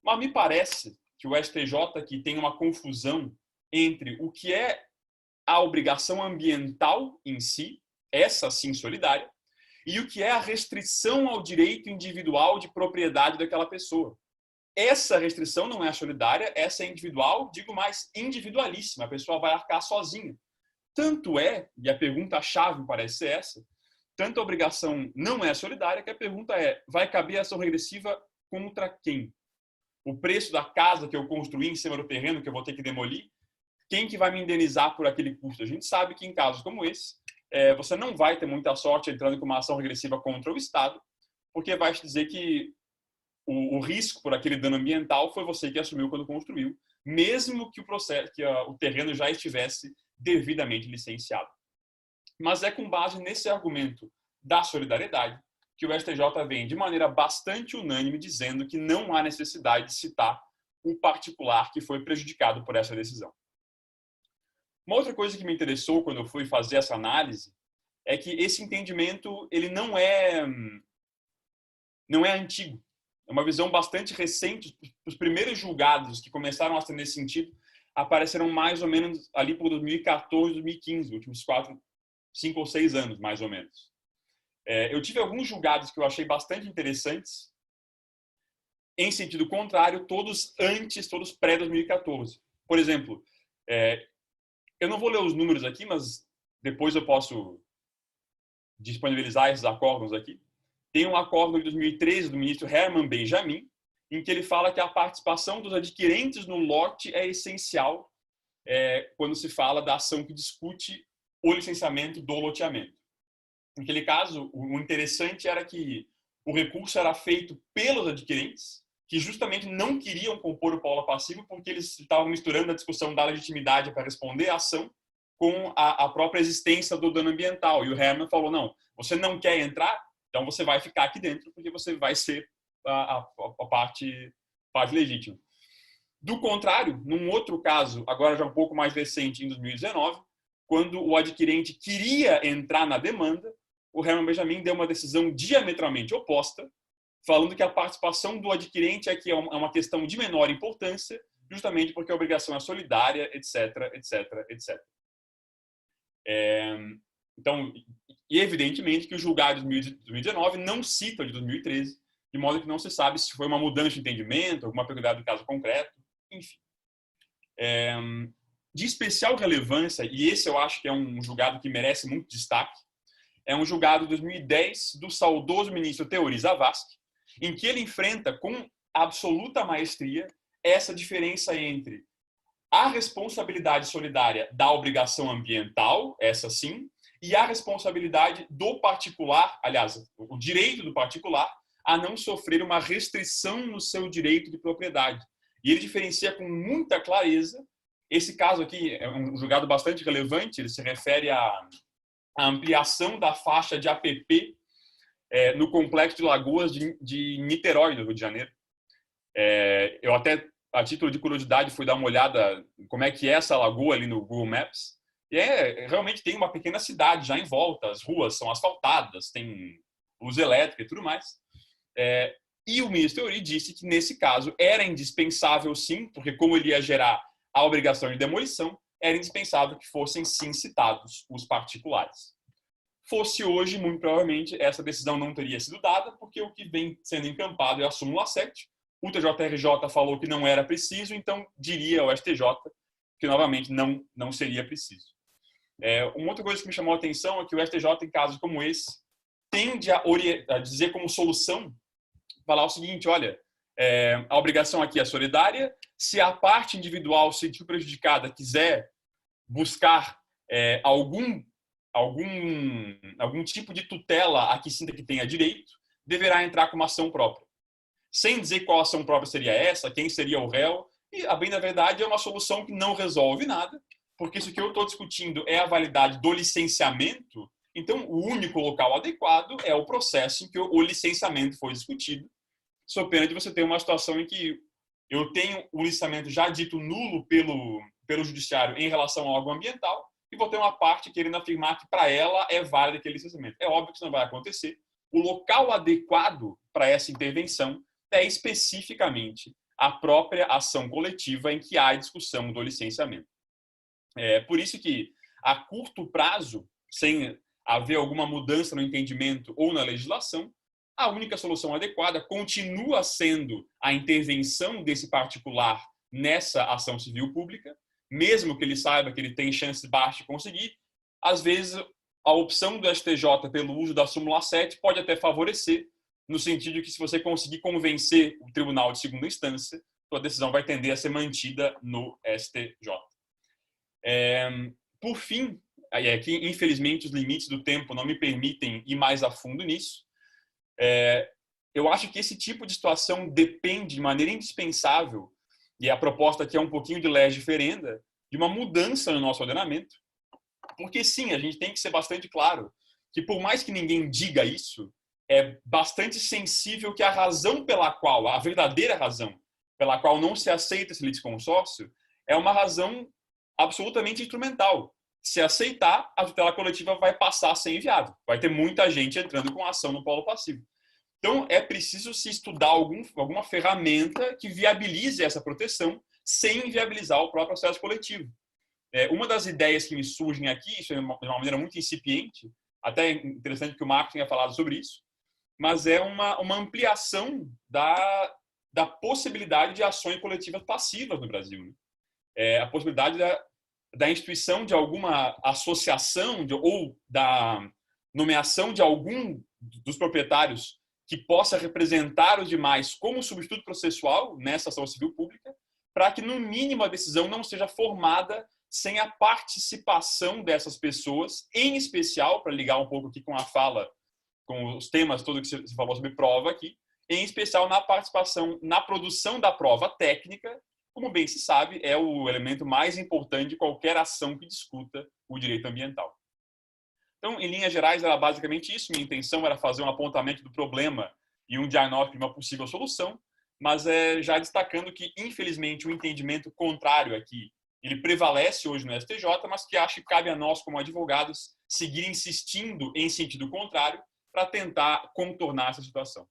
Mas me parece que o STJ aqui tem uma confusão entre o que é a obrigação ambiental em si, essa sim solidária, e o que é a restrição ao direito individual de propriedade daquela pessoa. essa restrição não é solidária, essa é individual, digo mais, individualíssima. A pessoa vai arcar sozinha. Tanto é, e a pergunta-chave parece ser essa, tanto a obrigação não é solidária, que a pergunta é, vai caber ação regressiva contra quem? O preço da casa que eu construí em cima do terreno que eu vou ter que demolir? Quem que vai me indenizar por aquele custo? A gente sabe que em casos como esse, você não vai ter muita sorte entrando com uma ação regressiva contra o Estado, porque vai te dizer que o risco por aquele dano ambiental foi você que assumiu quando construiu, mesmo que o terreno já estivesse devidamente licenciado. Mas é com base nesse argumento da solidariedade que o STJ vem de maneira bastante unânime dizendo que não há necessidade de citar o particular que foi prejudicado por essa decisão. Uma outra coisa que me interessou quando eu fui fazer essa análise é que esse entendimento ele não é antigo. É uma visão bastante recente. Os primeiros julgados que começaram a ser nesse sentido apareceram mais ou menos ali por 2014, 2015, últimos 5 ou 6 anos, mais ou menos. Eu tive alguns julgados que eu achei bastante interessantes, em sentido contrário, todos pré-2014. Por exemplo, eu não vou ler os números aqui, mas depois eu posso disponibilizar esses acórdãos aqui. Tem um acórdão de 2013 do ministro Herman Benjamin, em que ele fala que a participação dos adquirentes no lote é essencial quando se fala da ação que discute o licenciamento do loteamento. Naquele caso, o interessante era que o recurso era feito pelos adquirentes, que justamente não queriam compor o polo passivo porque eles estavam misturando a discussão da legitimidade para responder à ação com a própria existência do dano ambiental. E o Herman falou, não, você não quer entrar, então você vai ficar aqui dentro porque você vai ser a parte legítima. Do contrário, num outro caso, agora já um pouco mais recente, em 2019, quando o adquirente queria entrar na demanda, o Herman Benjamin deu uma decisão diametralmente oposta, falando que a participação do adquirente aqui é uma questão de menor importância, justamente porque a obrigação é solidária, etc, etc, etc. Então, e evidentemente que o julgado de 2019 não cita o de 2013, de modo que não se sabe se foi uma mudança de entendimento, alguma peculiaridade do caso concreto, enfim. De especial relevância, e esse eu acho que é um julgado que merece muito destaque, é um julgado de 2010 do saudoso ministro Teori Zavascki, em que ele enfrenta com absoluta maestria essa diferença entre a responsabilidade solidária da obrigação ambiental, essa sim, e a responsabilidade do particular, aliás, o direito do particular a não sofrer uma restrição no seu direito de propriedade. E ele diferencia com muita clareza. Esse caso aqui é um julgado bastante relevante, ele se refere à ampliação da faixa de APP no complexo de lagoas de Niterói, no Rio de Janeiro. Eu até, a título de curiosidade, fui dar uma olhada como é que é essa lagoa ali no Google Maps. E realmente tem uma pequena cidade já em volta, as ruas são asfaltadas, tem luz elétrica e tudo mais. E o ministro Teori disse que, nesse caso, era indispensável sim, porque como ele ia gerar a obrigação de demolição, era indispensável que fossem sim citados os particulares. Fosse hoje, muito provavelmente, essa decisão não teria sido dada, porque o que vem sendo encampado é a súmula 7. O TJRJ falou que não era preciso, então diria ao STJ que, novamente, não seria preciso. Uma outra coisa que me chamou a atenção é que o STJ, em casos como esse, tende a dizer como solução, falar o seguinte, olha, a obrigação aqui é solidária, se a parte individual se sentir prejudicada quiser buscar algum tipo de tutela a que sinta que tenha direito, deverá entrar com uma ação própria. Sem dizer qual ação própria seria essa, quem seria o réu, e, a bem da verdade, é uma solução que não resolve nada, porque se o que eu estou discutindo é a validade do licenciamento, então o único local adequado é o processo em que o licenciamento foi discutido, sob pena de você ter uma situação em que eu tenho o licenciamento já dito nulo pelo judiciário em relação ao órgão ambiental e vou ter uma parte querendo afirmar que para ela é válido aquele licenciamento. É óbvio que isso não vai acontecer. O local adequado para essa intervenção é especificamente a própria ação coletiva em que há a discussão do licenciamento. Por isso que, a curto prazo, sem haver alguma mudança no entendimento ou na legislação, a única solução adequada continua sendo a intervenção desse particular nessa ação civil pública, mesmo que ele saiba que ele tem chance baixa de conseguir. Às vezes, a opção do STJ pelo uso da súmula 7 pode até favorecer, no sentido de que se você conseguir convencer o tribunal de segunda instância, sua decisão vai tender a ser mantida no STJ. Por fim, aqui, infelizmente, os limites do tempo não me permitem ir mais a fundo nisso. Eu acho que esse tipo de situação depende de maneira indispensável, e a proposta aqui é um pouquinho de lege ferenda, de uma mudança no nosso ordenamento. Porque sim, a gente tem que ser bastante claro que, por mais que ninguém diga isso, é bastante sensível que a razão pela qual, a verdadeira razão pela qual não se aceita esse litisconsórcio é uma razão absolutamente instrumental. Se aceitar, a tutela coletiva vai passar a ser inviável. Vai ter muita gente entrando com ação no polo passivo. Então, é preciso se estudar alguma ferramenta que viabilize essa proteção sem inviabilizar o próprio processo coletivo. Uma das ideias que me surgem aqui, isso é de uma maneira muito incipiente, até interessante que o Marcos tenha falado sobre isso, mas é uma ampliação da possibilidade de ações coletivas passivas no Brasil, né? A possibilidade da instituição de alguma associação ou da nomeação de algum dos proprietários que possa representar os demais como substituto processual nessa ação civil pública, para que, no mínimo, a decisão não seja formada sem a participação dessas pessoas, em especial, para ligar um pouco aqui com a fala, com os temas todos que você falou sobre prova aqui, em especial na participação na produção da prova técnica, como bem se sabe, é o elemento mais importante de qualquer ação que discuta o direito ambiental. Então, em linhas gerais, era basicamente isso. Minha intenção era fazer um apontamento do problema e um diagnóstico de uma possível solução, mas já destacando que, infelizmente, o entendimento contrário aqui, ele prevalece hoje no STJ, mas que acho que cabe a nós, como advogados, seguir insistindo em sentido contrário para tentar contornar essa situação.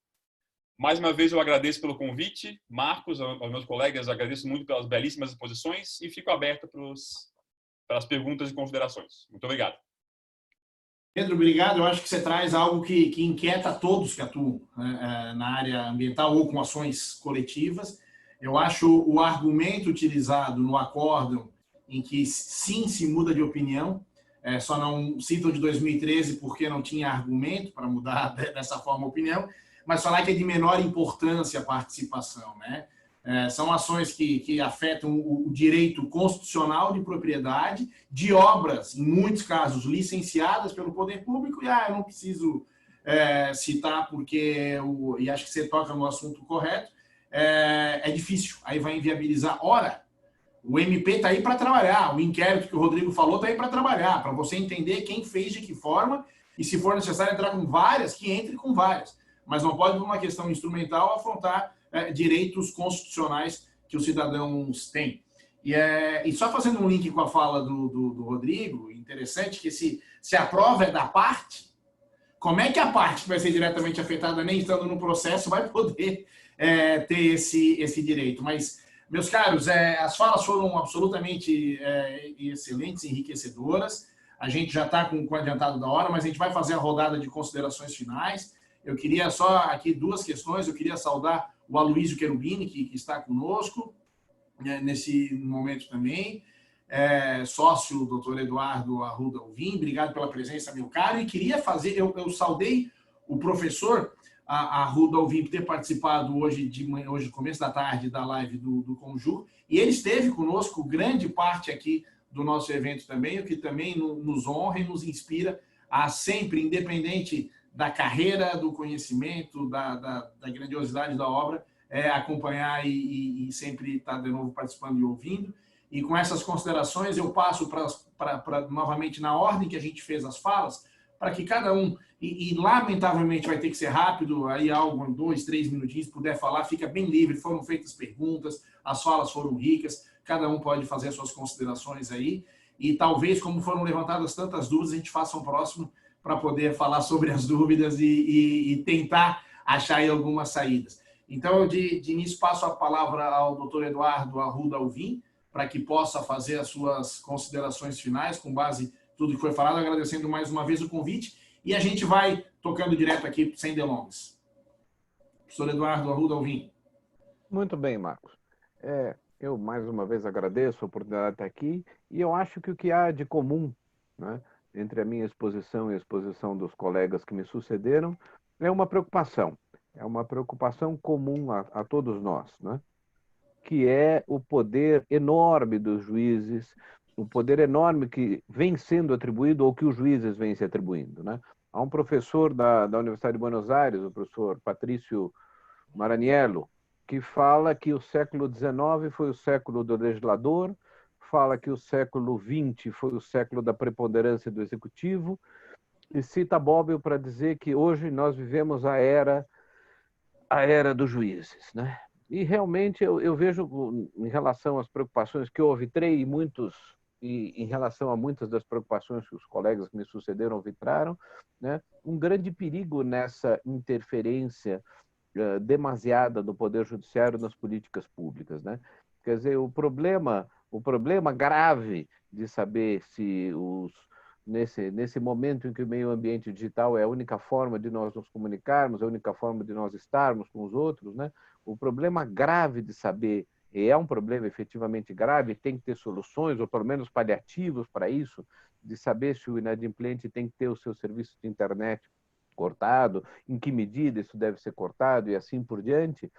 Mais uma vez, eu agradeço pelo convite. Marcos, aos meus colegas, agradeço muito pelas belíssimas exposições e fico aberto para as perguntas e considerações. Muito obrigado. Pedro, obrigado. Eu acho que você traz algo que inquieta todos que atuam na área ambiental ou com ações coletivas. Eu acho o argumento utilizado no acórdão em que sim se muda de opinião, só não citam de 2013 porque não tinha argumento para mudar dessa forma a opinião, mas falar que é de menor importância a participação, né? São ações que afetam o direito constitucional de propriedade de obras, em muitos casos, licenciadas pelo poder público, e eu não preciso citar porque, e acho que você toca no assunto correto, é difícil, aí vai inviabilizar. Ora, o MP está aí para trabalhar, o inquérito que o Rodrigo falou está aí para trabalhar, para você entender quem fez de que forma, e se for necessário entrar com várias, que entre com várias. Mas não pode, por uma questão instrumental, afrontar direitos constitucionais que os cidadãos têm. E só fazendo um link com a fala do Rodrigo, interessante que se a prova é da parte, como é que a parte que vai ser diretamente afetada, nem estando no processo, vai poder ter esse direito? Mas, meus caros, as falas foram absolutamente excelentes, enriquecedoras. A gente já está com o adiantado da hora, mas a gente vai fazer a rodada de considerações finais. Eu queria só aqui duas questões. Eu queria saudar o Aloysio Cherubini, que está conosco nesse momento também. Sócio do doutor Eduardo Arruda Alvim. Obrigado pela presença, meu caro. E queria fazer... Eu saudei o professor Arruda Alvim por ter participado hoje no começo da tarde, da live do Conjur. E ele esteve conosco grande parte aqui do nosso evento também, o que também nos honra e nos inspira a sempre, independente da carreira, do conhecimento, da grandiosidade da obra, acompanhar e sempre estar de novo participando e ouvindo. E com essas considerações eu passo novamente na ordem que a gente fez as falas, para que cada um, e lamentavelmente vai ter que ser rápido, aí algo em 2, 3 minutinhos, puder falar, fica bem livre, foram feitas perguntas, as falas foram ricas, cada um pode fazer as suas considerações aí, e talvez, como foram levantadas tantas dúvidas, a gente faça um próximo para poder falar sobre as dúvidas e tentar achar aí algumas saídas. Então, de início, passo a palavra ao doutor Eduardo Arruda Alvim, para que possa fazer as suas considerações finais, com base em tudo que foi falado, agradecendo mais uma vez o convite, e a gente vai tocando direto aqui, sem delongas. Professor Eduardo Arruda Alvim. Muito bem, Marcos. Eu, mais uma vez, agradeço a oportunidade de estar aqui e eu acho que o que há de comum, né, entre a minha exposição e a exposição dos colegas que me sucederam é uma preocupação. É uma preocupação comum a todos nós, né? Que é o poder enorme dos juízes, o poder enorme que vem sendo atribuído ou que os juízes vêm se atribuindo, né? Há um professor da Universidade de Buenos Aires, o professor Patrício Maraniello, que fala que o século XIX foi o século do legislador, fala que o século XX foi o século da preponderância do executivo, e cita Bobbio para dizer que hoje nós vivemos a era dos juízes, né? E realmente eu vejo, em relação às preocupações que eu vitrei, e em relação a muitas das preocupações que os colegas que me sucederam vitraram, né, um grande perigo nessa interferência demasiada do Poder Judiciário nas políticas públicas, né? Quer dizer, o problema grave de saber se nesse momento em que o meio ambiente digital é a única forma de nós nos comunicarmos, a única forma de nós estarmos com os outros, né? O problema grave de saber, e é um problema efetivamente grave, tem que ter soluções, ou pelo menos paliativos para isso, de saber se o inadimplente tem que ter o seu serviço de internet cortado, em que medida isso deve ser cortado e assim por diante,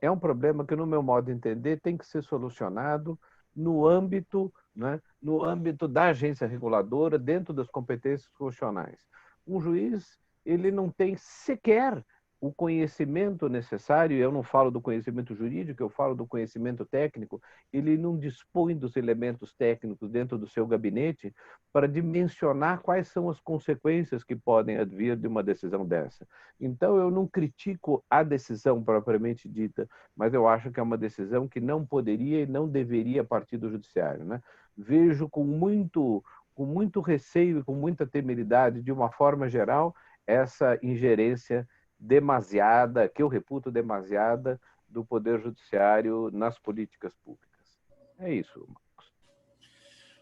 é um problema que, no meu modo de entender, tem que ser solucionado no âmbito, né, no âmbito da agência reguladora, dentro das competências constitucionais. Um juiz, ele não tem sequer o conhecimento necessário, eu não falo do conhecimento jurídico, eu falo do conhecimento técnico, ele não dispõe dos elementos técnicos dentro do seu gabinete para dimensionar quais são as consequências que podem advir de uma decisão dessa. Então, eu não critico a decisão propriamente dita, mas eu acho que é uma decisão que não poderia e não deveria partir do judiciário, né? Vejo com muito receio e com muita temeridade, de uma forma geral, essa ingerência demasiada, que eu reputo demasiada, do Poder Judiciário nas políticas públicas. É isso, Marcos.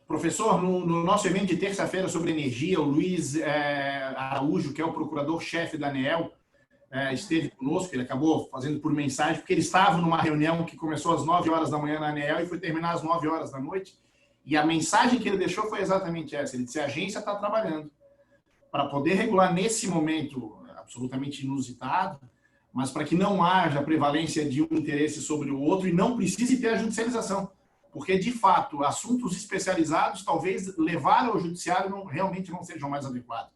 Professor, no nosso evento de terça-feira sobre energia, o Luiz Araújo, que é o procurador-chefe da ANEEL, esteve conosco. Ele acabou fazendo por mensagem, porque ele estava numa reunião que começou às 9 horas da manhã na ANEEL e foi terminar às 9 horas da noite. E a mensagem que ele deixou foi exatamente essa. Ele disse: a agência está trabalhando para poder regular nesse momento absolutamente inusitado, mas para que não haja prevalência de um interesse sobre o outro e não precise ter a judicialização. Porque, de fato, assuntos especializados, talvez levar ao judiciário realmente não sejam mais adequados.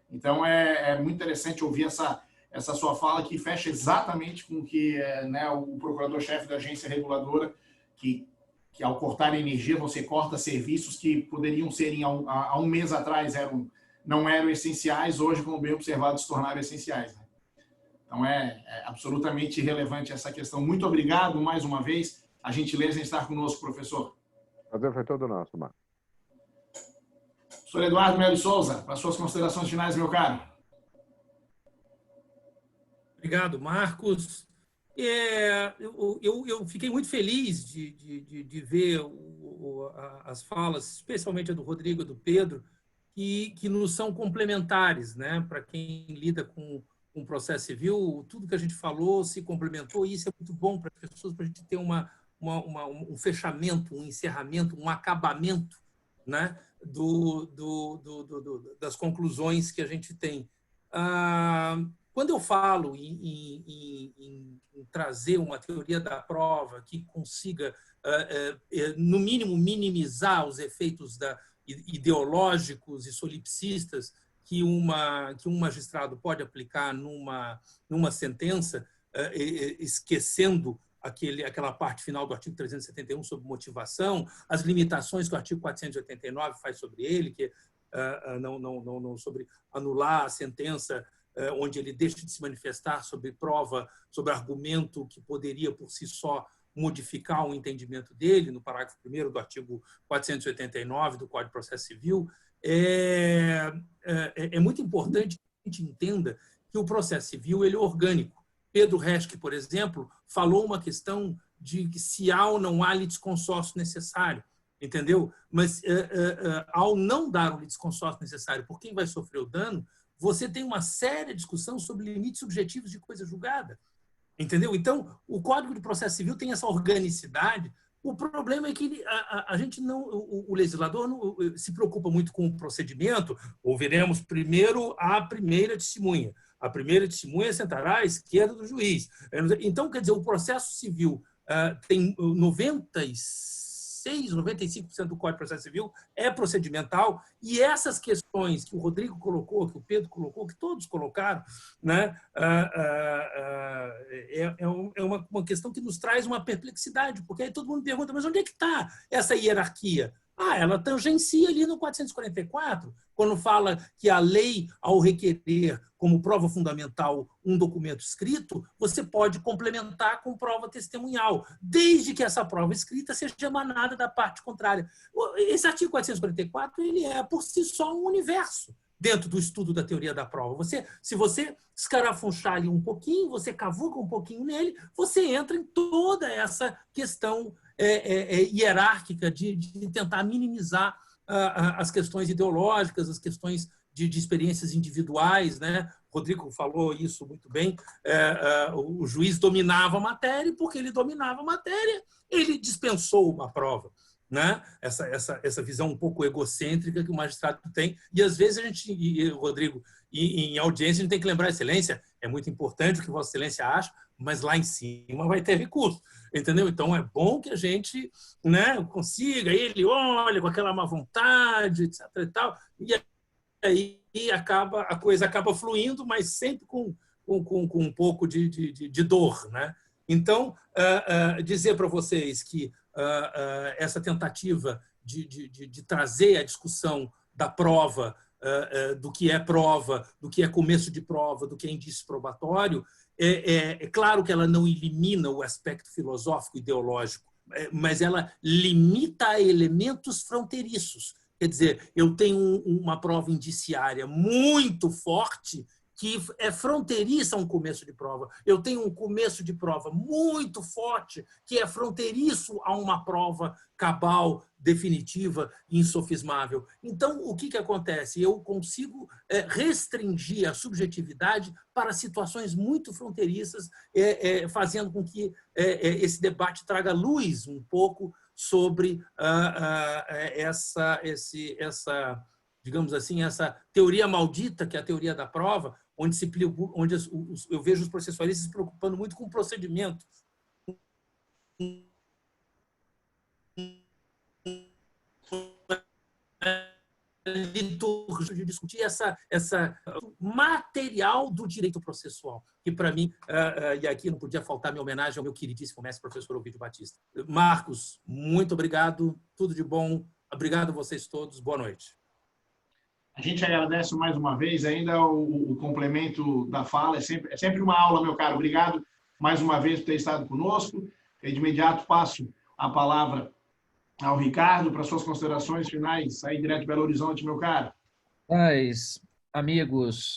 Então, é muito interessante ouvir essa sua fala, que fecha exatamente com o que o procurador-chefe da agência reguladora, que ao cortar a energia, você corta serviços que poderiam ser, há um mês atrás, não eram essenciais, hoje, como bem observado, se tornaram essenciais, né? Então, é absolutamente relevante essa questão. Muito obrigado, mais uma vez, a gentileza em estar conosco, professor. O prazer foi todo nosso, Marcos. Professor Eduardo Melo Souza, para suas considerações finais, meu caro. Obrigado, Marcos. Eu fiquei muito feliz de ver as falas, especialmente a do Rodrigo e do Pedro, que nos são complementares, né? Para quem lida com um processo civil, tudo que a gente falou se complementou, e isso é muito bom para as pessoas, para a gente ter um fechamento, um encerramento, um acabamento, né? Das conclusões que a gente tem. Quando eu falo em trazer uma teoria da prova que consiga, no mínimo, minimizar os efeitos ideológicos e solipsistas que um magistrado pode aplicar numa sentença, esquecendo aquela parte final do artigo 371 sobre motivação, as limitações que o artigo 489 faz sobre ele, que não sobre anular a sentença onde ele deixa de se manifestar sobre prova, sobre argumento que poderia por si só modificar o entendimento dele, no parágrafo 1º do artigo 489 do Código de Processo Civil. É muito importante que a gente entenda que o processo civil ele é orgânico. Pedro Reschke, por exemplo, falou uma questão de que se há ou não há litisconsórcio necessário, entendeu? Mas ao não dar o litisconsórcio necessário por quem vai sofrer o dano, você tem uma séria discussão sobre limites subjetivos de coisa julgada. Entendeu? Então, o Código de Processo Civil tem essa organicidade. O problema é que a gente não, o legislador não se preocupa muito com o procedimento. Ouviremos primeiro a primeira testemunha. A primeira testemunha sentará à esquerda do juiz. Então, quer dizer, o processo civil tem 95% do Código de Processo Civil é procedimental, e essas questões que o Rodrigo colocou, que o Pedro colocou, que todos colocaram, né, é uma questão que nos traz uma perplexidade, porque aí todo mundo pergunta, mas onde é que está essa hierarquia? Ela tangencia ali no 444, quando fala que a lei, ao requerer como prova fundamental um documento escrito, você pode complementar com prova testemunhal, desde que essa prova escrita seja emanada da parte contrária. Esse artigo 444 ele é, por si só, um universo dentro do estudo da teoria da prova. Se você escarafunchar ali um pouquinho, você cavuca um pouquinho nele, você entra em toda essa questão hierárquica de tentar minimizar as questões ideológicas, as questões de experiências individuais, né? O Rodrigo falou isso muito bem. O juiz dominava a matéria, e porque ele dominava a matéria, ele dispensou uma prova, né? Essa visão um pouco egocêntrica que o magistrado tem. E, às vezes, a gente, Rodrigo, em audiência, a gente tem que lembrar, Excelência, é muito importante o que Vossa Excelência acha, mas lá em cima vai ter recurso, entendeu? Então, é bom que a gente, né, consiga, ele olha com aquela má vontade, etc. e tal, e aí a coisa acaba fluindo, mas sempre com um pouco de dor, né? Então, dizer para vocês que essa tentativa de trazer a discussão da prova, do que é prova, do que é começo de prova, do que é indício probatório, é claro que ela não elimina o aspecto filosófico ideológico, mas ela limita a elementos fronteiriços. Quer dizer, eu tenho uma prova indiciária muito forte que é fronteiriça a um começo de prova. Eu tenho um começo de prova muito forte que é fronteiriço a uma prova cabal, definitiva, insofismável. Então, o que acontece? Eu consigo restringir a subjetividade para situações muito fronteiriças, fazendo com que esse debate traga luz um pouco sobre essa, digamos assim, essa teoria maldita, que é a teoria da prova, onde eu vejo os processualistas se preocupando muito com o procedimento. De discutir essa material do direito processual, que para mim, e aqui não podia faltar minha homenagem ao meu queridíssimo mestre professor Ovidio Batista. Marcos, muito obrigado, tudo de bom, obrigado a vocês todos, boa noite. A gente agradece mais uma vez, ainda o complemento da fala, é sempre uma aula, meu caro, obrigado mais uma vez por ter estado conosco. E de imediato passo a palavra ao Ricardo para suas considerações finais, aí direto de Belo Horizonte, meu caro. Mas, amigos,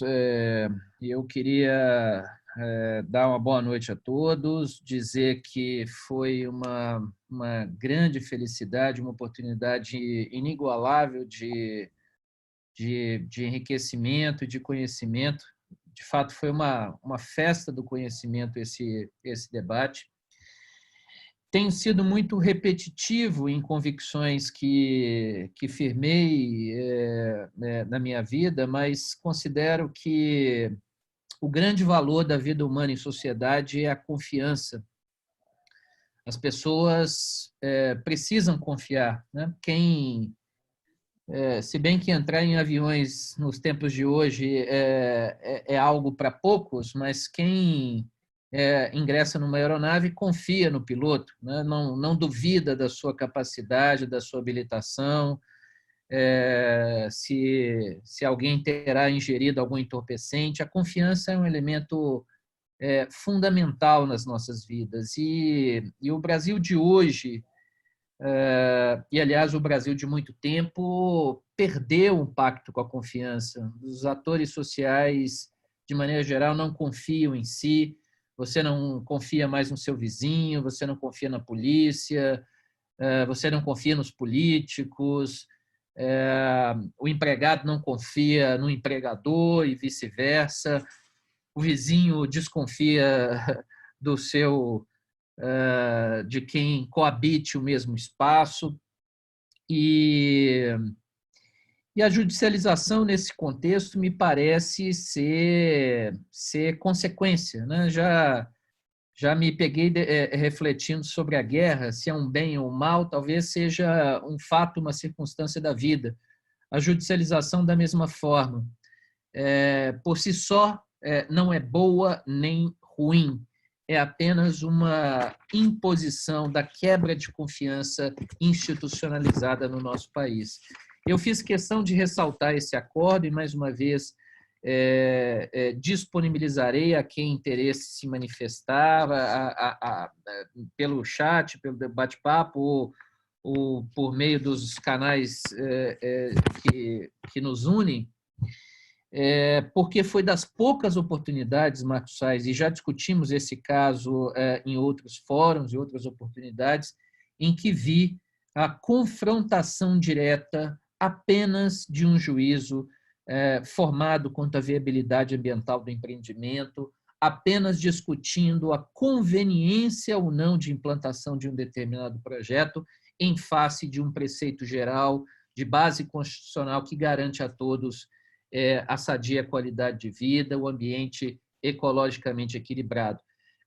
eu queria dar uma boa noite a todos, dizer que foi uma grande felicidade, uma oportunidade inigualável de enriquecimento, de conhecimento. De fato, foi uma festa do conhecimento esse debate. Tenho sido muito repetitivo em convicções que firmei na minha vida, mas considero que o grande valor da vida humana em sociedade é a confiança. As pessoas precisam confiar, né? Se bem que entrar em aviões nos tempos de hoje é algo para poucos, mas quem ingressa numa aeronave confia no piloto, né? Não duvida da sua capacidade, da sua habilitação, se alguém terá ingerido algum entorpecente. A confiança é um elemento fundamental nas nossas vidas. E o Brasil de hoje, e, aliás, o Brasil de muito tempo, perdeu um pacto com a confiança. Os atores sociais, de maneira geral, não confiam em si. Você não confia mais no seu vizinho, você não confia na polícia, você não confia nos políticos, o empregado não confia no empregador e vice-versa, o vizinho desconfia de quem coabite o mesmo espaço. E a judicialização, nesse contexto, me parece ser consequência, né? Já me peguei refletindo sobre a guerra, se é um bem ou um mal, talvez seja um fato, uma circunstância da vida. A judicialização, da mesma forma, por si só, não é boa nem ruim, é apenas uma imposição da quebra de confiança institucionalizada no nosso país. Eu fiz questão de ressaltar esse acordo e, mais uma vez, disponibilizarei a quem interesse se manifestar pelo chat, pelo bate-papo ou por meio dos canais que nos unem, porque foi das poucas oportunidades, Marcos Sais, e já discutimos esse caso em outros fóruns e outras oportunidades, em que vi a confrontação direta apenas de um juízo formado quanto à viabilidade ambiental do empreendimento, apenas discutindo a conveniência ou não de implantação de um determinado projeto em face de um preceito geral de base constitucional que garante a todos a sadia qualidade de vida, o ambiente ecologicamente equilibrado.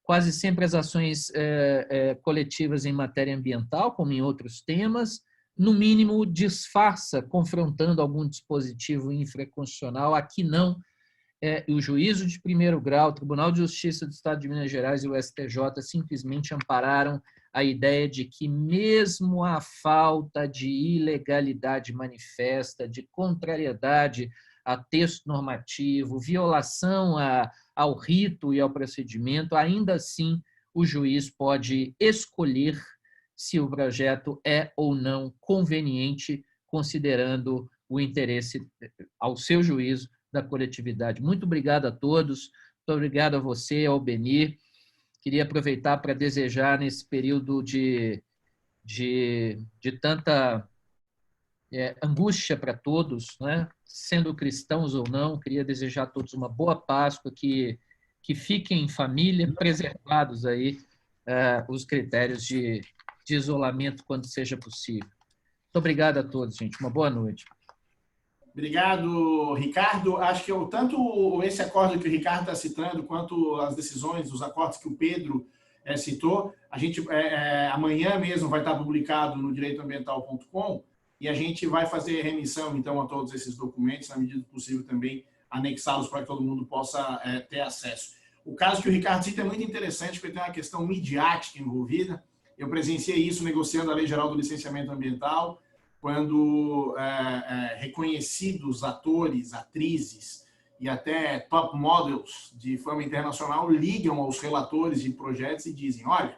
Quase sempre as ações coletivas em matéria ambiental, como em outros temas, no mínimo disfarça, confrontando algum dispositivo infraconstitucional. Aqui não. O juízo de primeiro grau, o Tribunal de Justiça do Estado de Minas Gerais e o STJ simplesmente ampararam a ideia de que, mesmo a falta de ilegalidade manifesta, de contrariedade a texto normativo, violação ao rito e ao procedimento, ainda assim o juiz pode escolher se o projeto é ou não conveniente, considerando o interesse, ao seu juízo, da coletividade. Muito obrigado a todos, muito obrigado a você, ao Benir. Queria aproveitar para desejar, nesse período de tanta angústia para todos, né? Sendo cristãos ou não, queria desejar a todos uma boa Páscoa, que fiquem em família, preservados aí os critérios de isolamento quando seja possível. Muito obrigado a todos, gente. Uma boa noite. Obrigado, Ricardo. Acho que tanto esse acordo que o Ricardo está citando, quanto as decisões, os acordos que o Pedro citou, a gente amanhã mesmo vai estar publicado no direitoambiental.com e a gente vai fazer remissão, então, a todos esses documentos, na medida do possível também anexá-los para que todo mundo possa ter acesso. O caso que o Ricardo cita é muito interessante, porque tem uma questão midiática envolvida. Eu presenciei isso negociando a Lei Geral do Licenciamento Ambiental, quando reconhecidos atores, atrizes e até top models de fama internacional ligam aos relatores de projetos e dizem: olha,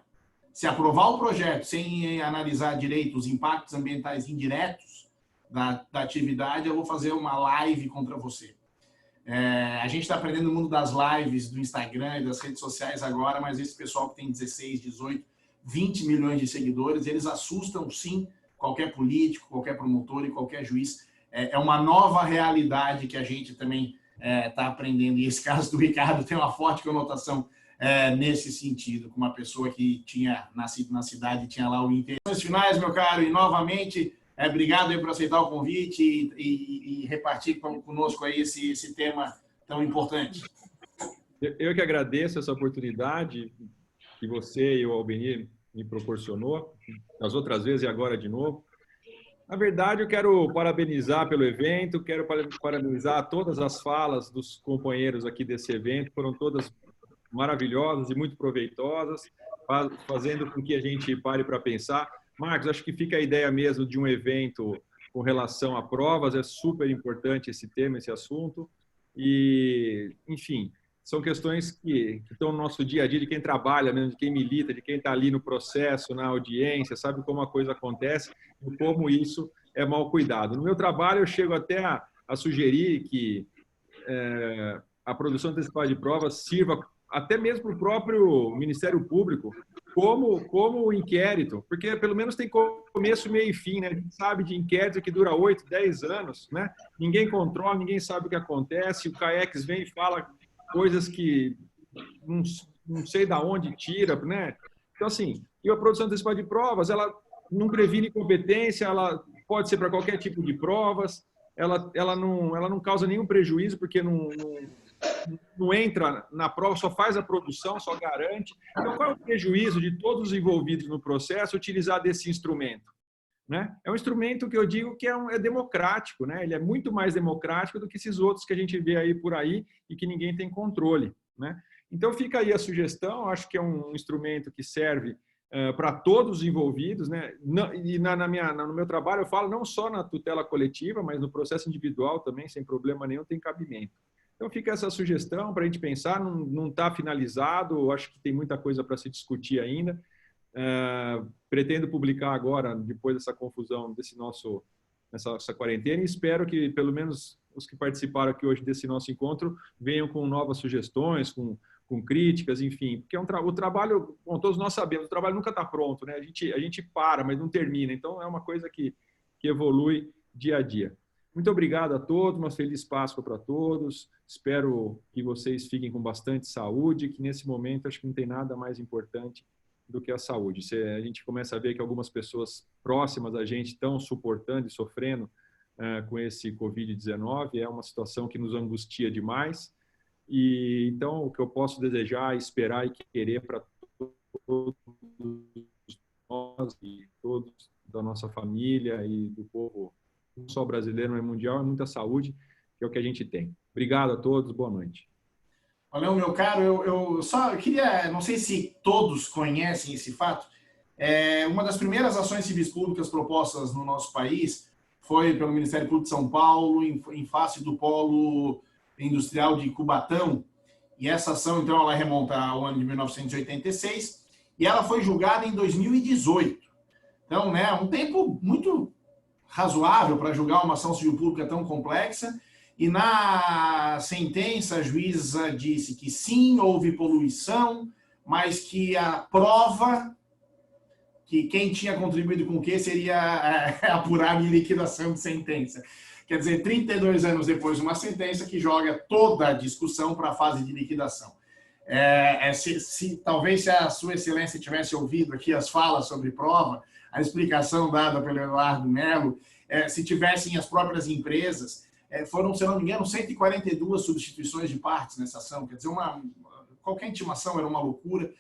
se aprovar o projeto sem analisar direito os impactos ambientais indiretos da atividade, eu vou fazer uma live contra você. A gente está aprendendo o mundo das lives, do Instagram e das redes sociais agora, mas esse pessoal que tem 16, 18, 20 milhões de seguidores, eles assustam, sim, qualquer político, qualquer promotor e qualquer juiz. É uma nova realidade que a gente também está aprendendo. E esse caso do Ricardo tem uma forte conotação nesse sentido, com uma pessoa que tinha nascido na cidade e tinha lá o interesse. Finais, meu caro, e novamente, obrigado aí por aceitar o convite e repartir conosco aí esse tema tão importante. Eu que agradeço essa oportunidade que você e o Albenir me proporcionou, as outras vezes e agora de novo. Na verdade, eu quero parabenizar pelo evento, quero parabenizar todas as falas dos companheiros aqui desse evento, foram todas maravilhosas e muito proveitosas, fazendo com que a gente pare para pensar. Marcos, acho que fica a ideia mesmo de um evento com relação a provas, é super importante esse tema, esse assunto, e, enfim, são questões que estão no nosso dia a dia, de quem trabalha, mesmo, de quem milita, de quem está ali no processo, na audiência, sabe como a coisa acontece e como isso é mal cuidado. No meu trabalho, eu chego até a sugerir que a produção antecipada de provas sirva até mesmo para o próprio Ministério Público como inquérito, porque pelo menos tem começo, meio e fim, né? A gente sabe de inquérito que dura 8, 10 anos, né? Ninguém controla, ninguém sabe o que acontece, o CAEX vem e fala coisas que não sei da onde tira, né? Então, assim, e a produção antecipada de provas, ela não previne incompetência, ela pode ser para qualquer tipo de provas, ela não causa nenhum prejuízo, porque não entra na prova, só faz a produção, só garante. Então, qual é o prejuízo de todos os envolvidos no processo utilizar desse instrumento? Né? É um instrumento que eu digo que é democrático, né? Ele é muito mais democrático do que esses outros que a gente vê aí por aí e que ninguém tem controle, né? Então fica aí a sugestão, acho que é um instrumento que serve para todos os envolvidos, né? E no meu trabalho eu falo não só na tutela coletiva, mas no processo individual também, sem problema nenhum, tem cabimento. Então fica essa sugestão para a gente pensar, não está finalizado, acho que tem muita coisa para se discutir ainda. Pretendo publicar agora, depois dessa confusão nessa quarentena, e espero que pelo menos os que participaram aqui hoje desse nosso encontro venham com novas sugestões, com críticas, enfim, porque o trabalho, bom, todos nós sabemos, o trabalho nunca está pronto, né? A gente para, mas não termina, então é uma coisa que evolui dia a dia. Muito obrigado a todos, uma feliz Páscoa para todos, espero que vocês fiquem com bastante saúde, que nesse momento acho que não tem nada mais importante do que a saúde. A gente começa a ver que algumas pessoas próximas a gente estão suportando e sofrendo com esse Covid-19, é uma situação que nos angustia demais, e então o que eu posso desejar, esperar e querer para todos nós e todos da nossa família e do povo, não só brasileiro, mas mundial, é muita saúde, que é o que a gente tem. Obrigado a todos, boa noite. Valeu, meu caro. Eu só queria, não sei se todos conhecem esse fato, uma das primeiras ações civis públicas propostas no nosso país foi pelo Ministério Público de São Paulo, em face do polo industrial de Cubatão, e essa ação, então, ela remonta ao ano de 1986, e ela foi julgada em 2018. Então, né, um tempo muito razoável para julgar uma ação civil pública tão complexa. E na sentença, a juíza disse que sim, houve poluição, mas que a prova, que quem tinha contribuído com o quê seria apurada em liquidação de sentença. Quer dizer, 32 anos depois, uma sentença que joga toda a discussão para a fase de liquidação. Talvez se a Sua Excelência tivesse ouvido aqui as falas sobre prova, a explicação dada pelo Eduardo Melo, se tivessem as próprias empresas, foram, se não me engano, 142 substituições de partes nessa ação. Quer dizer, qualquer intimação era uma loucura.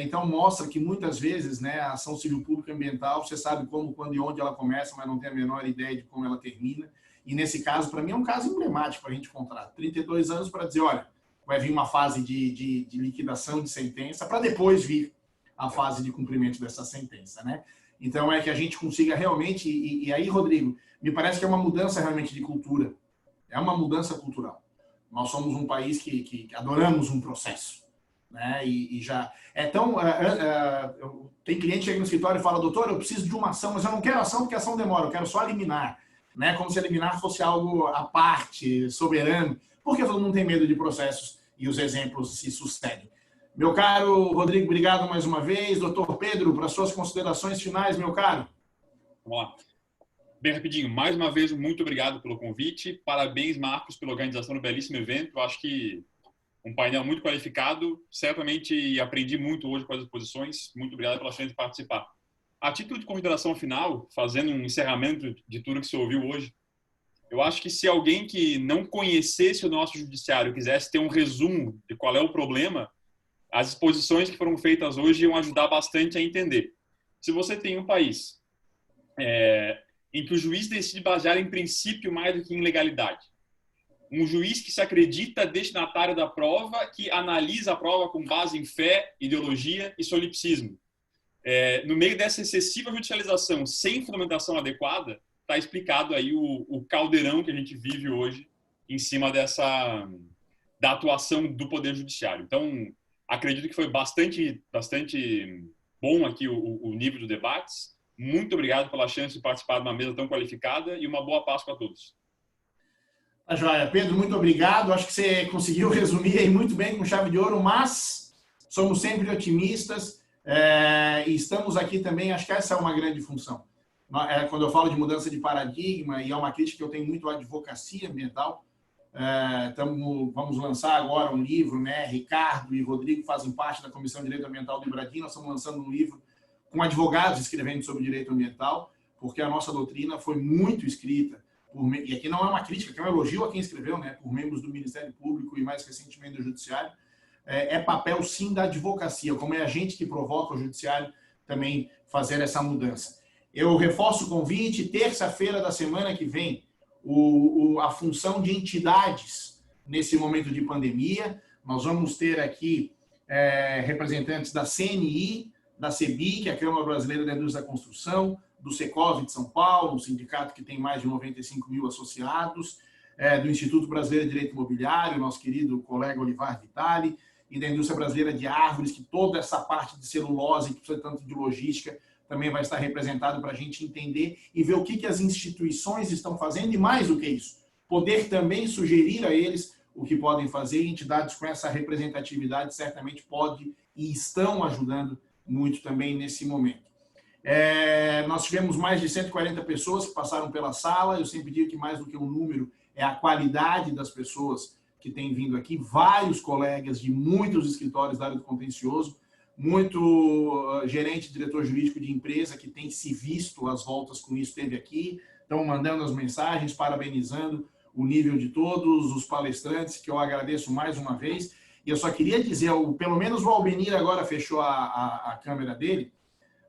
Então, mostra que muitas vezes, né, a ação civil pública ambiental, você sabe como, quando e onde ela começa, mas não tem a menor ideia de como ela termina. E nesse caso, para mim, é um caso emblemático para a gente encontrar. 32 anos para dizer, olha, vai vir uma fase de liquidação de sentença para depois vir a fase de cumprimento dessa sentença, né? Então, é que a gente consiga realmente... E aí, Rodrigo, me parece que é uma mudança realmente de cultura. É uma mudança cultural. Nós somos um país que adoramos um processo, né? E já... tem cliente que chega no escritório e fala, doutor, eu preciso de uma ação, mas eu não quero ação porque a ação demora, eu quero só liminar, né? Como se a liminar fosse algo à parte, soberano, porque todo mundo tem medo de processos e os exemplos se sucedem. Meu caro Rodrigo, obrigado mais uma vez. Doutor Pedro, para suas considerações finais, meu caro. Vamos lá. Bem rapidinho, mais uma vez, muito obrigado pelo convite. Parabéns, Marcos, pela organização do belíssimo evento. Eu acho que um painel muito qualificado. Certamente aprendi muito hoje com as exposições. Muito obrigado pela chance de participar. A título de consideração final, fazendo um encerramento de tudo que você ouviu hoje, eu acho que se alguém que não conhecesse o nosso judiciário quisesse ter um resumo de qual é o problema, as exposições que foram feitas hoje iam ajudar bastante a entender. Se você tem um país em que o juiz decide basear em princípio mais do que em legalidade, um juiz que se acredita destinatário da prova, que analisa a prova com base em fé, ideologia e solipsismo, no meio dessa excessiva judicialização sem fundamentação adequada, está explicado aí o caldeirão que a gente vive hoje em cima da atuação do Poder Judiciário. Então, acredito que foi bastante bom aqui o nível dos debates. Muito obrigado pela chance de participar de uma mesa tão qualificada e uma boa Páscoa a todos. Tá joia. Pedro, muito obrigado. Acho que você conseguiu resumir aí muito bem com chave de ouro, mas somos sempre otimistas e estamos aqui também, acho que essa é uma grande função. Quando eu falo de mudança de paradigma, e é uma crítica que eu tenho muito à advocacia ambiental, Vamos lançar agora um livro, né? Ricardo e Rodrigo fazem parte da Comissão de Direito Ambiental do Ibradim. Nós estamos lançando um livro com advogados escrevendo sobre direito ambiental, porque a nossa doutrina foi muito escrita, e aqui não é uma crítica, aqui é um elogio a quem escreveu, né? Por membros do Ministério Público e mais recentemente do Judiciário. É papel, sim, da advocacia, como é a gente que provoca o Judiciário também fazer essa mudança. Eu reforço o convite, terça-feira da semana que vem, a função de entidades nesse momento de pandemia. Nós vamos ter aqui representantes da CNI, da CEBI, que é a Câmara Brasileira da Indústria da Construção, do Secov de São Paulo, um sindicato que tem mais de 95 mil associados, do Instituto Brasileiro de Direito Imobiliário, nosso querido colega Olivar Vitali, e da Indústria Brasileira de Árvores, que toda essa parte de celulose, que precisa tanto de logística, também vai estar representado para a gente entender e ver o que as instituições estão fazendo, e mais do que isso, poder também sugerir a eles o que podem fazer, e entidades com essa representatividade certamente podem e estão ajudando muito também nesse momento. Nós tivemos mais de 140 pessoas que passaram pela sala. Eu sempre digo que mais do que o número é a qualidade das pessoas que têm vindo aqui. Vários colegas de muitos escritórios da área do contencioso, muito gerente, diretor jurídico de empresa que tem se visto às voltas com isso, esteve aqui, estão mandando as mensagens, parabenizando o nível de todos os palestrantes, que eu agradeço mais uma vez. E eu só queria dizer, pelo menos o Albenir agora fechou a câmera dele,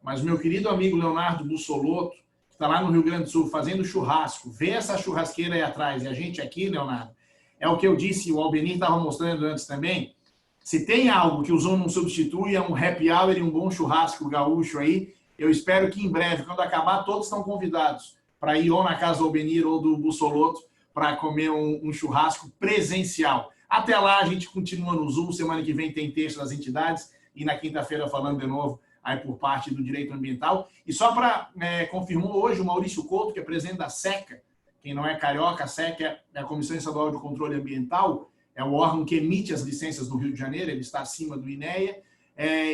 mas o meu querido amigo Leonardo Bussolotto, que está lá no Rio Grande do Sul fazendo churrasco, vê essa churrasqueira aí atrás, e a gente aqui, Leonardo, é o que eu disse, o Albenir estava mostrando antes também, se tem algo que o Zoom não substitui, é um happy hour e um bom churrasco gaúcho aí. Eu espero que em breve, quando acabar, todos estão convidados para ir ou na casa do Albenir ou do Bussolotto para comer um churrasco presencial. Até lá, a gente continua no Zoom. Semana que vem tem texto das entidades e na quinta-feira falando de novo aí por parte do direito ambiental. E só para confirmou hoje o Maurício Couto, que é presidente da SECA. Quem não é carioca, a SECA é a Comissão Estadual de Controle Ambiental, é o órgão que emite as licenças do Rio de Janeiro, ele está acima do INEA,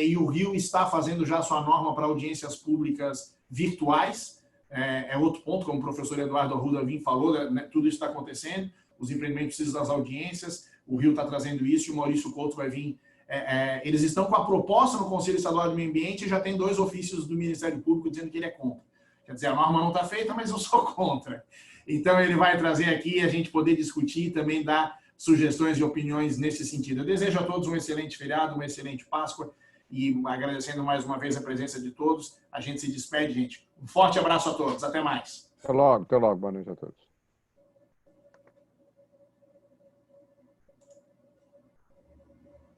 e o Rio está fazendo já sua norma para audiências públicas virtuais. É outro ponto, como o professor Eduardo Arruda Vim falou, né, tudo isso está acontecendo, os empreendimentos precisam das audiências, o Rio está trazendo isso e o Maurício Couto vai vir. Eles estão com a proposta no Conselho Estadual do Meio Ambiente e já tem 2 ofícios do Ministério Público dizendo que ele é contra. Quer dizer, a norma não está feita, mas eu sou contra. Então, ele vai trazer aqui a gente poder discutir e também dar sugestões e opiniões nesse sentido. Eu desejo a todos um excelente feriado, uma excelente Páscoa e agradecendo mais uma vez a presença de todos. A gente se despede, gente. Um forte abraço a todos. Até mais. Até logo. Boa noite a todos.